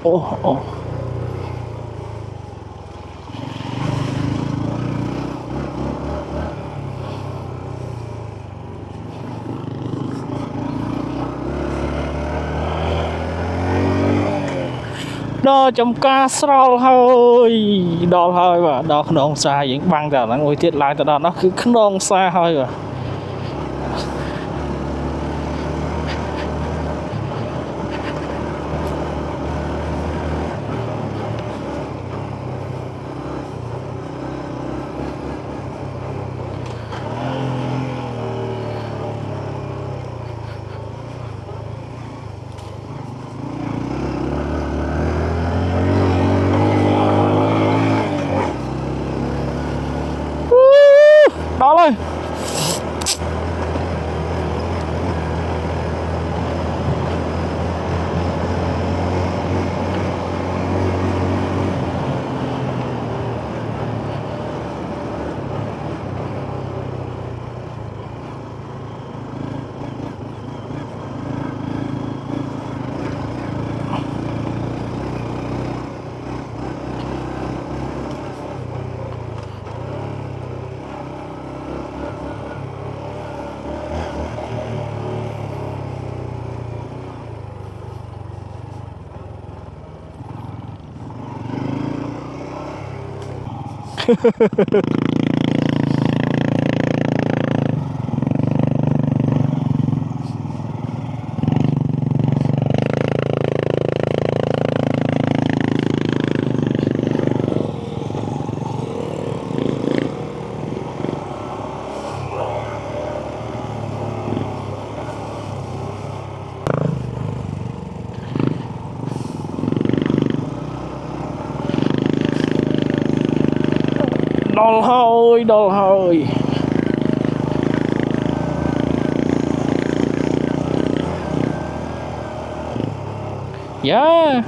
oh đó trong ca sầu hơi đo hơi và đo không xa những băng ra nó ngồi tiết lại từ đó nó cứ không xa hơi rồi đó lên đo hơi yeah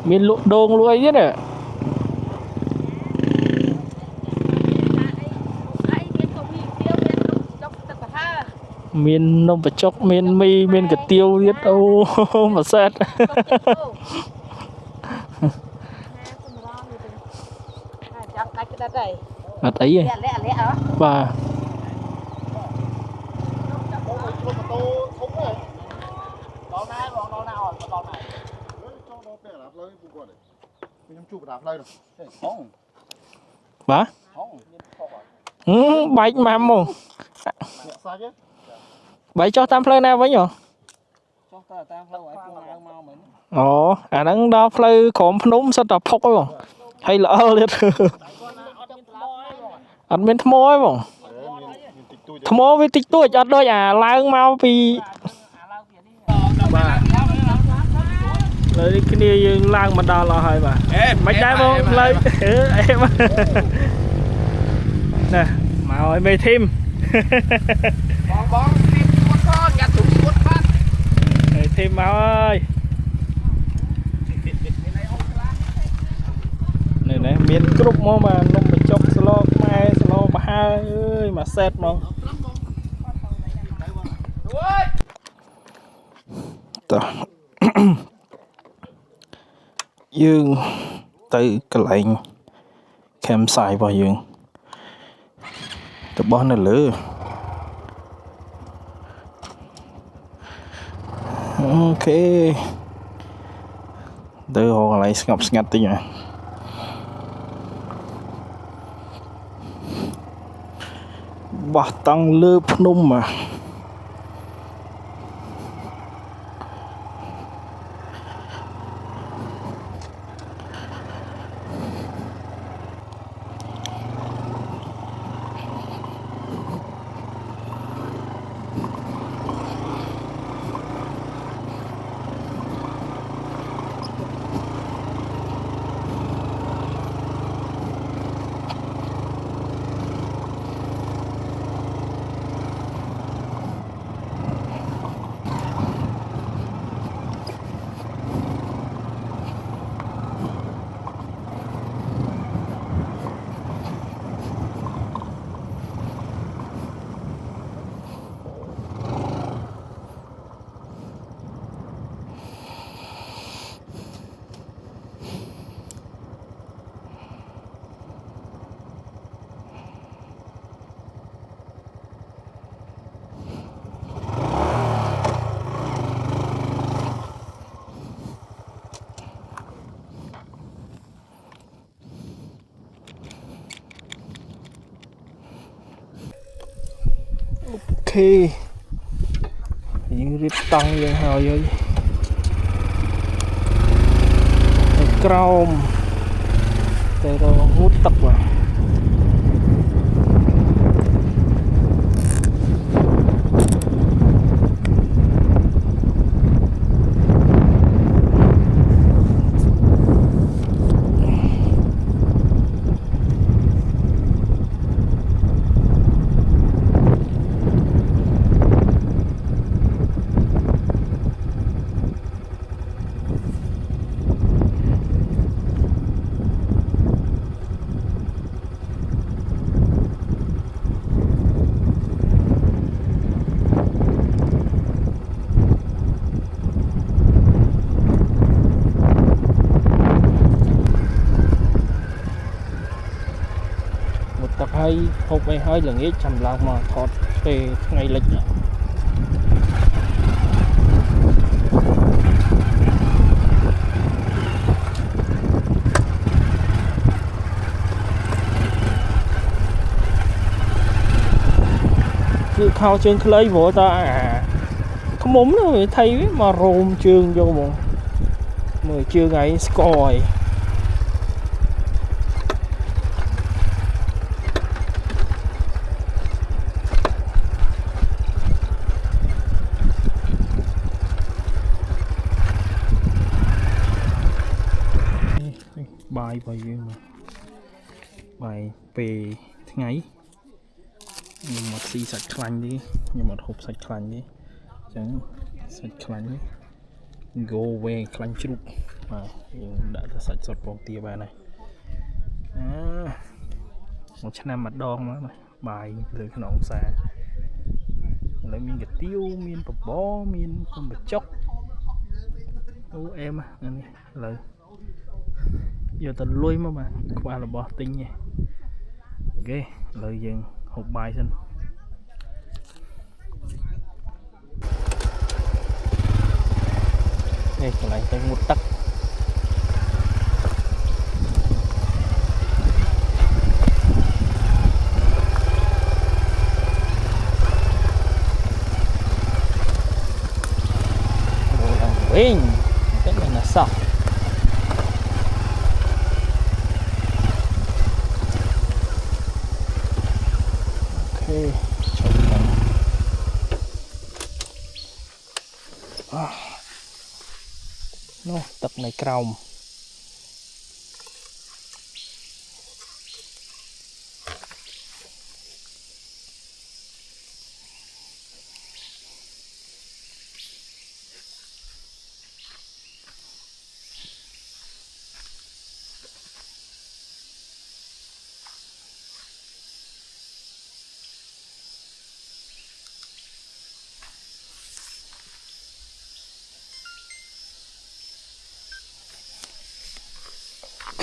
miền lụa đồn luôn chứ nè miền nông bạch chốc miền mi miền cà tiêu biết đâu mà xét mặt ấy và bà bạch mà mồ bạch cho tam play nào với nhở ồ à đang đo play khổm núng sao tập phốc ấy hay là liệt anh bên thâm mối không thâm mối với tích tuổi cho đôi à lang mau vì bà lấy cái này lang mà đo là hơi bà bạch đá không lấy em nè mà hỏi mày thêm thêm máu ơi này này miền group mà nông bị chọc slo mai slo ba ơi mà set nó dương từ cái lạnh campsite របស់យើងទៅបោះនៅលើអូខេទៅរកកន្លែងស្ងប់ស្ងាត់តិចណាបោះតង់លើភ្នំមកអូខេយើងរៀបតង់យើងហើយទៅក្រោមទៅរកហូតទឹកបាទ tập hay hộp ấy hơi là nghĩ chầm lao mà thọt về ngày lịch cứ khao chân lấy vỗ ta à không muốn nữa thay mà rôm chương vô một mười chương ấy score bài bài gì mà bài về ngày nhưng mà xì sạch lạnh đi nhưng mà hộp sạch lạnh đi chẳng sạch lạnh đi go về lạnh chút mà đã sạch sọt bóng tia bài này một trăm năm mặt đòn mà bài lưỡi cái nón xa lấy miếng gạch tiêu miếng bò miếng con bạch chóc ô em này lời giờ tao lui mà qua là bỏ tinh nha ok lợi dừng hộp bài xin đây còn lại tới một tắc Wing cái này là sao nó tập này còng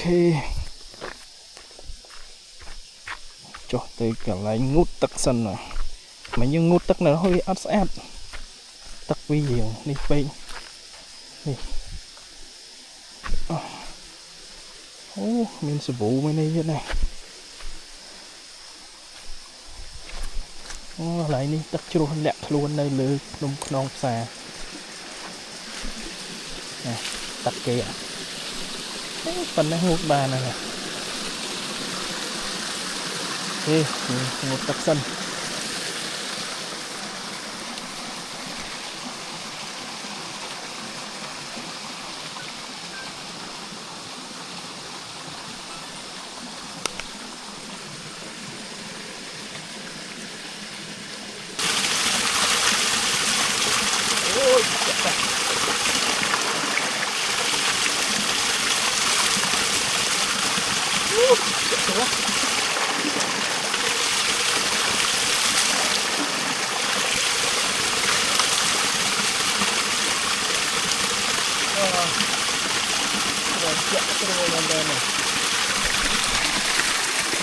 ok ចុះទៅកន្លែងងូតទឹកសិនណាមិនយើងងូតទឹកនៅហើយអត់ស្អាតទឹកវាយើងនេះពេកនេះអូមានសាប៊ូមាននេះទៀតណាអូកន្លែងនេះទឹកជ្រោះលាក់ខ្លួននៅលើភ្នំខ្នងផ្សារណាទឹកគេប៉ុណ្ណេះងូតបានហើយងូតទឹកសិន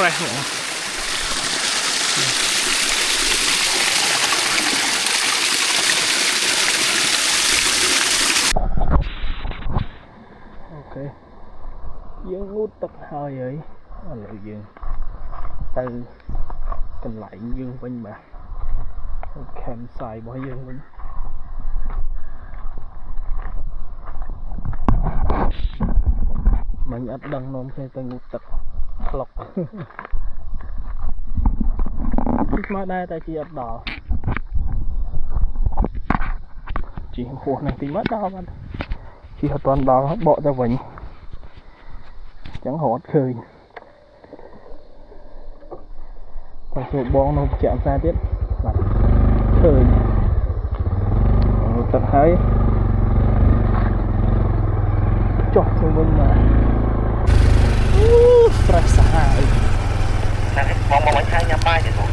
fresh ហ្មងអូខេយើងងូតទឹកហើយឥឡូវយើងទៅកន្លែងយើងវិញបាទ camp site របស់យើងវិញមិនអត់ដឹងនាំគ្នាទៅងូតទឹកក្លុកមកដែរតែជាអត់ដល់ជីហួសនេះទីមកដល់បាត់ជីអត់ទាន់ដល់បកទៅវិញអញ្ចឹងរត់ឃើញតែជួបបងនៅជាក់ផ្សារទៀតបាទឃើញទឹកហើយចុះទៅវិញមកfresh សាហាវតែបងមិនឆាយញ៉ាំបាយទេបង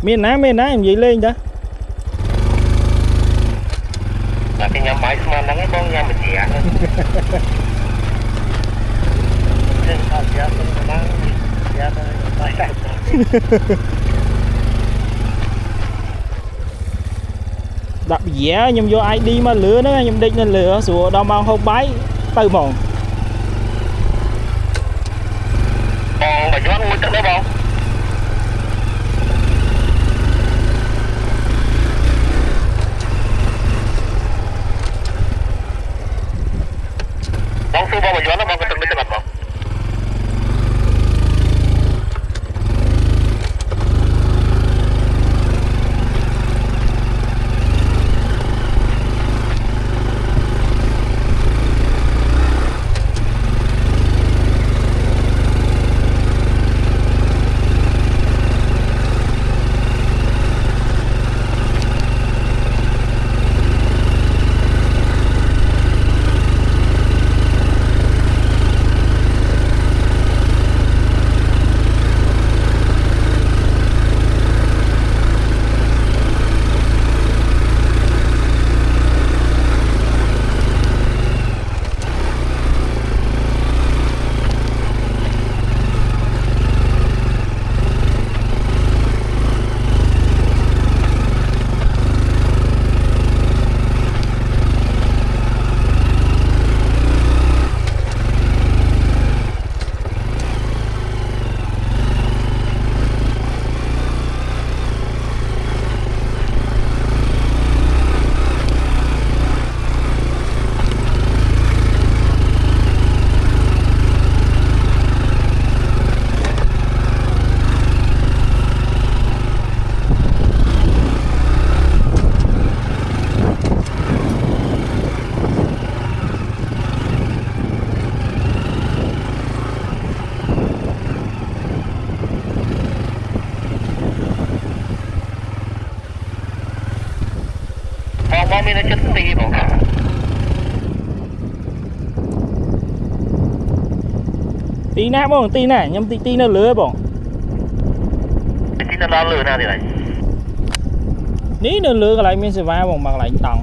មានណានិយាយលេងតាតែគេញ៉ាំបាយស្មានហ្នឹងឯងបងញ៉ាំបជាហ្នឹងអត់យ៉ាទៅដល់យ៉ាទៅបាយតែដាក់បជាខ្ញុំយក ID មកលឿហ្នឹងខ្ញុំដេកនៅលើស្រួលដល់ម៉ោងហូបបាយទៅហ្មងបើយន់មួយទឹកដែរបងបងសួរបងបើយន់បងក៏ទឹកមិនទឹកអត់បងមានចិត្តទីបងទីណាបងទីណាខ្ញុំទីនៅលើបងទីនៅដល់លើណាទៀតហើយនេះនៅលើកន្លែងមានសេវាបងមកកន្លែងតង់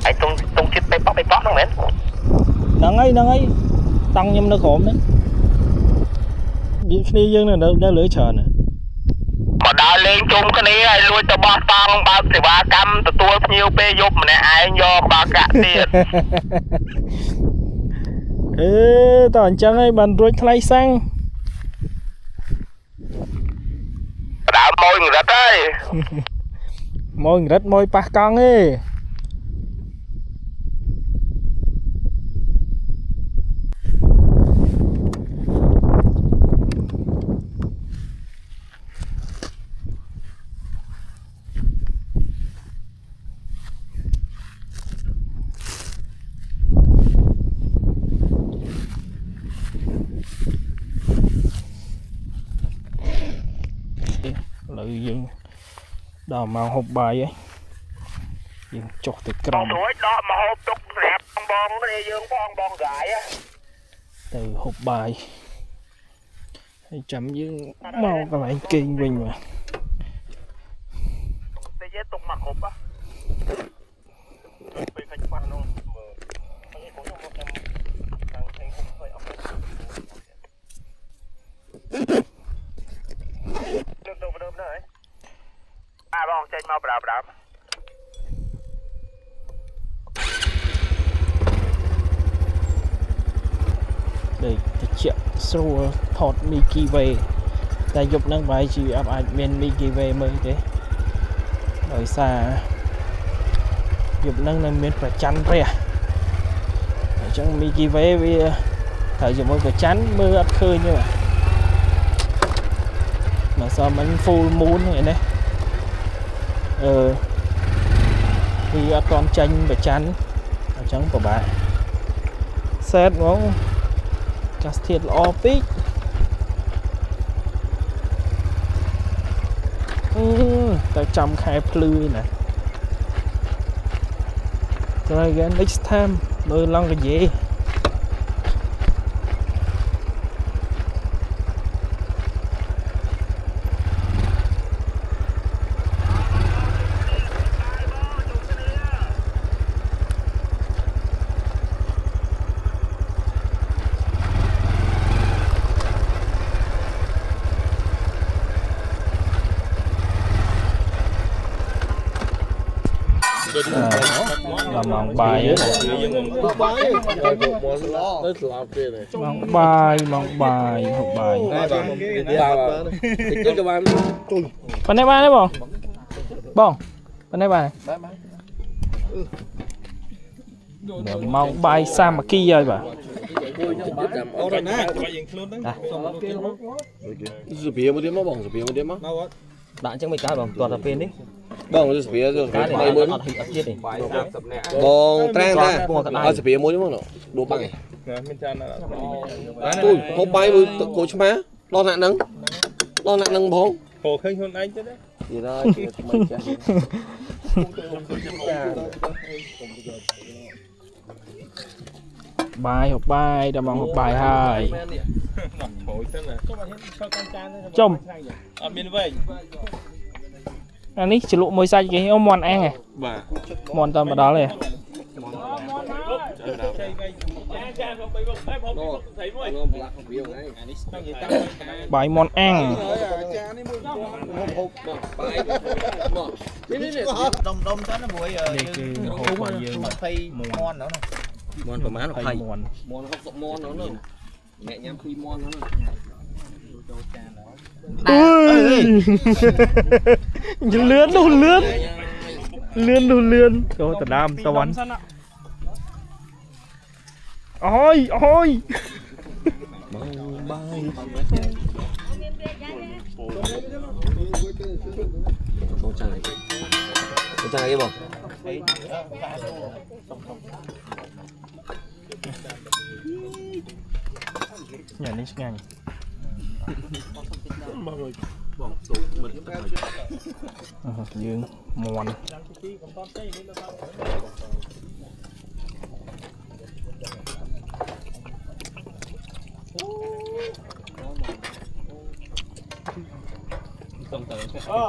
ហើយតុងចិត្តបេប៉ក់ហ្នឹងមែន nắng ấy tăng nhâm nó khổm đấy những khi dương này nó lưới chờ này mà đã lên chung cái này ai lui tao ba tang ba thì ba cam tao tua nhiều pe giúp mà này ai do ba cả tiền ê tao anh chăng ấy bàn rồi thay sang đã môi người rất đấy môi rất môi pa con ấy lợi dụng đào màu hộp bài ấy dùng chọc từ còng tuổi đó mà hộp tục đẹp bong cái này dương bong gãi á từ hộp bài hay chấm dương màu cái lại kinh mình mà để dễ tục mặc hộp á bong trên mau đạp đây chuyện sâu thọt Mickey về tại dục năng bài chỉ áp ảnh miền Mickey về mới thế ở xa dục năng là miền phải chăn rẻ ở trong Mickey về vì thời giờ mới phải chắn mưa ắt khơi như vậy mà sao mình full moon vậy này vì con tranh phải chắn ở trắng của bạn xét nó cắt thiệt office tại trong khai plư này rồi again next time đôi lon cái gì làm mong bài ấy mong bài mong bài học bài bên đây ba đấy bông bông bên đây ba mong bài sao mà kia rồi bà bạn chẳng mấy cái bằng toàn là pin đấy bông rồi phía rồi cái này muốn ăn thịt chết này bông trang ra ở phía muốn đúng không đồ bằng này tôi không bay với cô chú má lo nạn nắng bông hồ khơi hơn anh chứ đấy gì đó bài học bài đã mong học bài hai chồng ở bên vậy anh ấy chỉ lụ môi xanh cái ông mòn ăn này mòn tầm vào đó này bài mòn ăn đông tới nó bụi phay mòn nữa mòn của má nó phay mòn nó mẹ nhắm phi mòn nó lươn trời tao đam tao bắn ôi con trai cái bông nhà này ngang dương mòn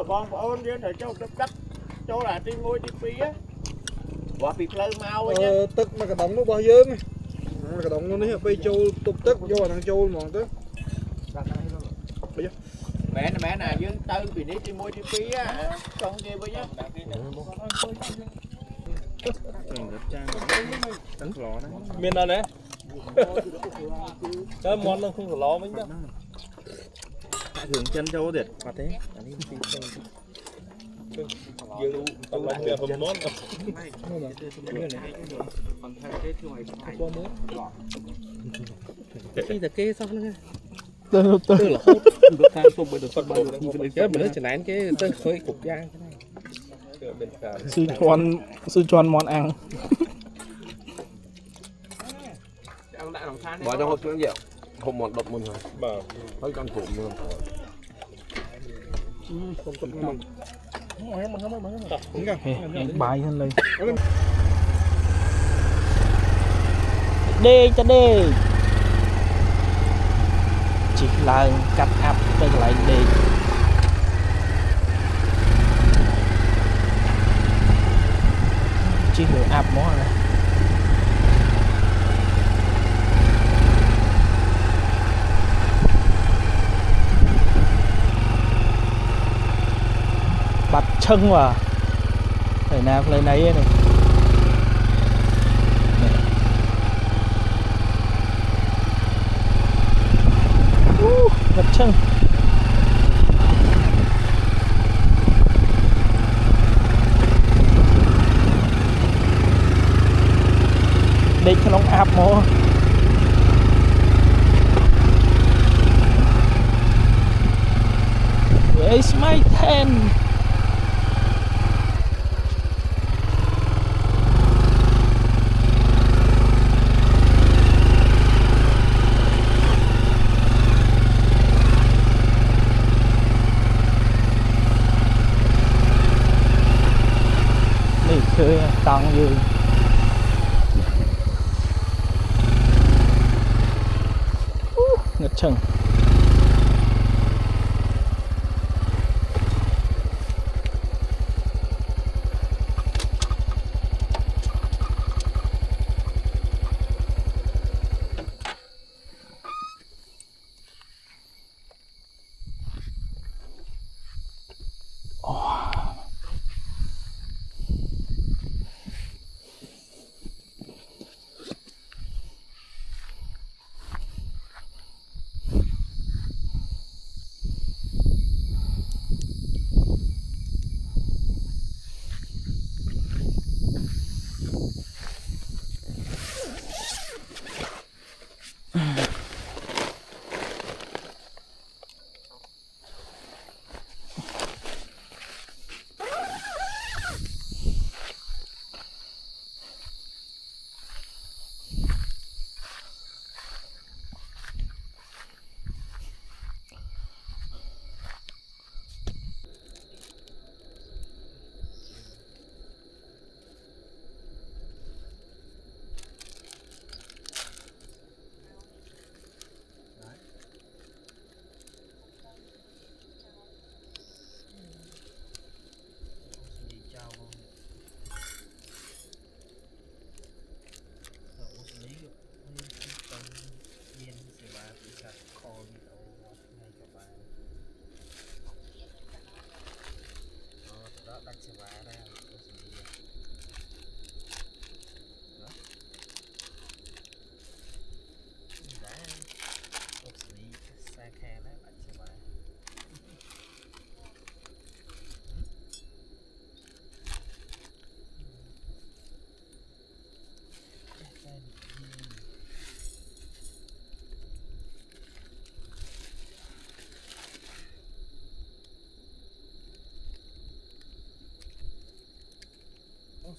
bọn ôn đi rồi cho đất cho là đi ngôi đi phí á bỏ phí lơ mau ấy nhá tức mà cái bóng nó bao dương cái đống nó này bây châu tục tức vô thằng châu mòn tức mẹ nè với tư vì nít đi mua đi phí á con kia với nhá miền nào nè cái món nó không có ló mấy đó hưởng chân châu đẹp và thế dương tao làm việc hầm món cái là cái xong nữa Tư là hốt được than không được phát bao được cái mình nói chuyện này cái tới khơi cục giang sư choan món ăn bỏ trong hộp xuống dẻo không một độc một rồi hơi con cụm luôn bài hơn lên đi cho đi chỉ là cắt áp tới lại đi chỉ được áp món này bạch chân mà thầy nam lên này này bạch chân đi cho nó áp mô where's my tentนี่คือตังอยู่เงึดเชิง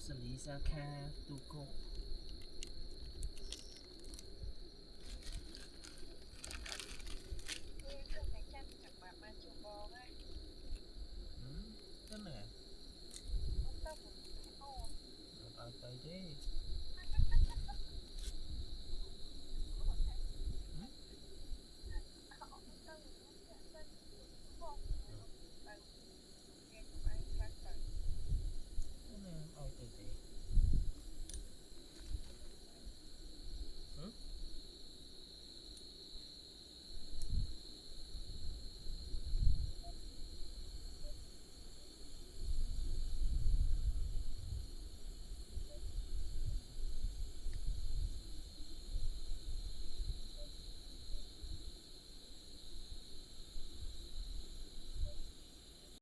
xử lý ra kha tu cô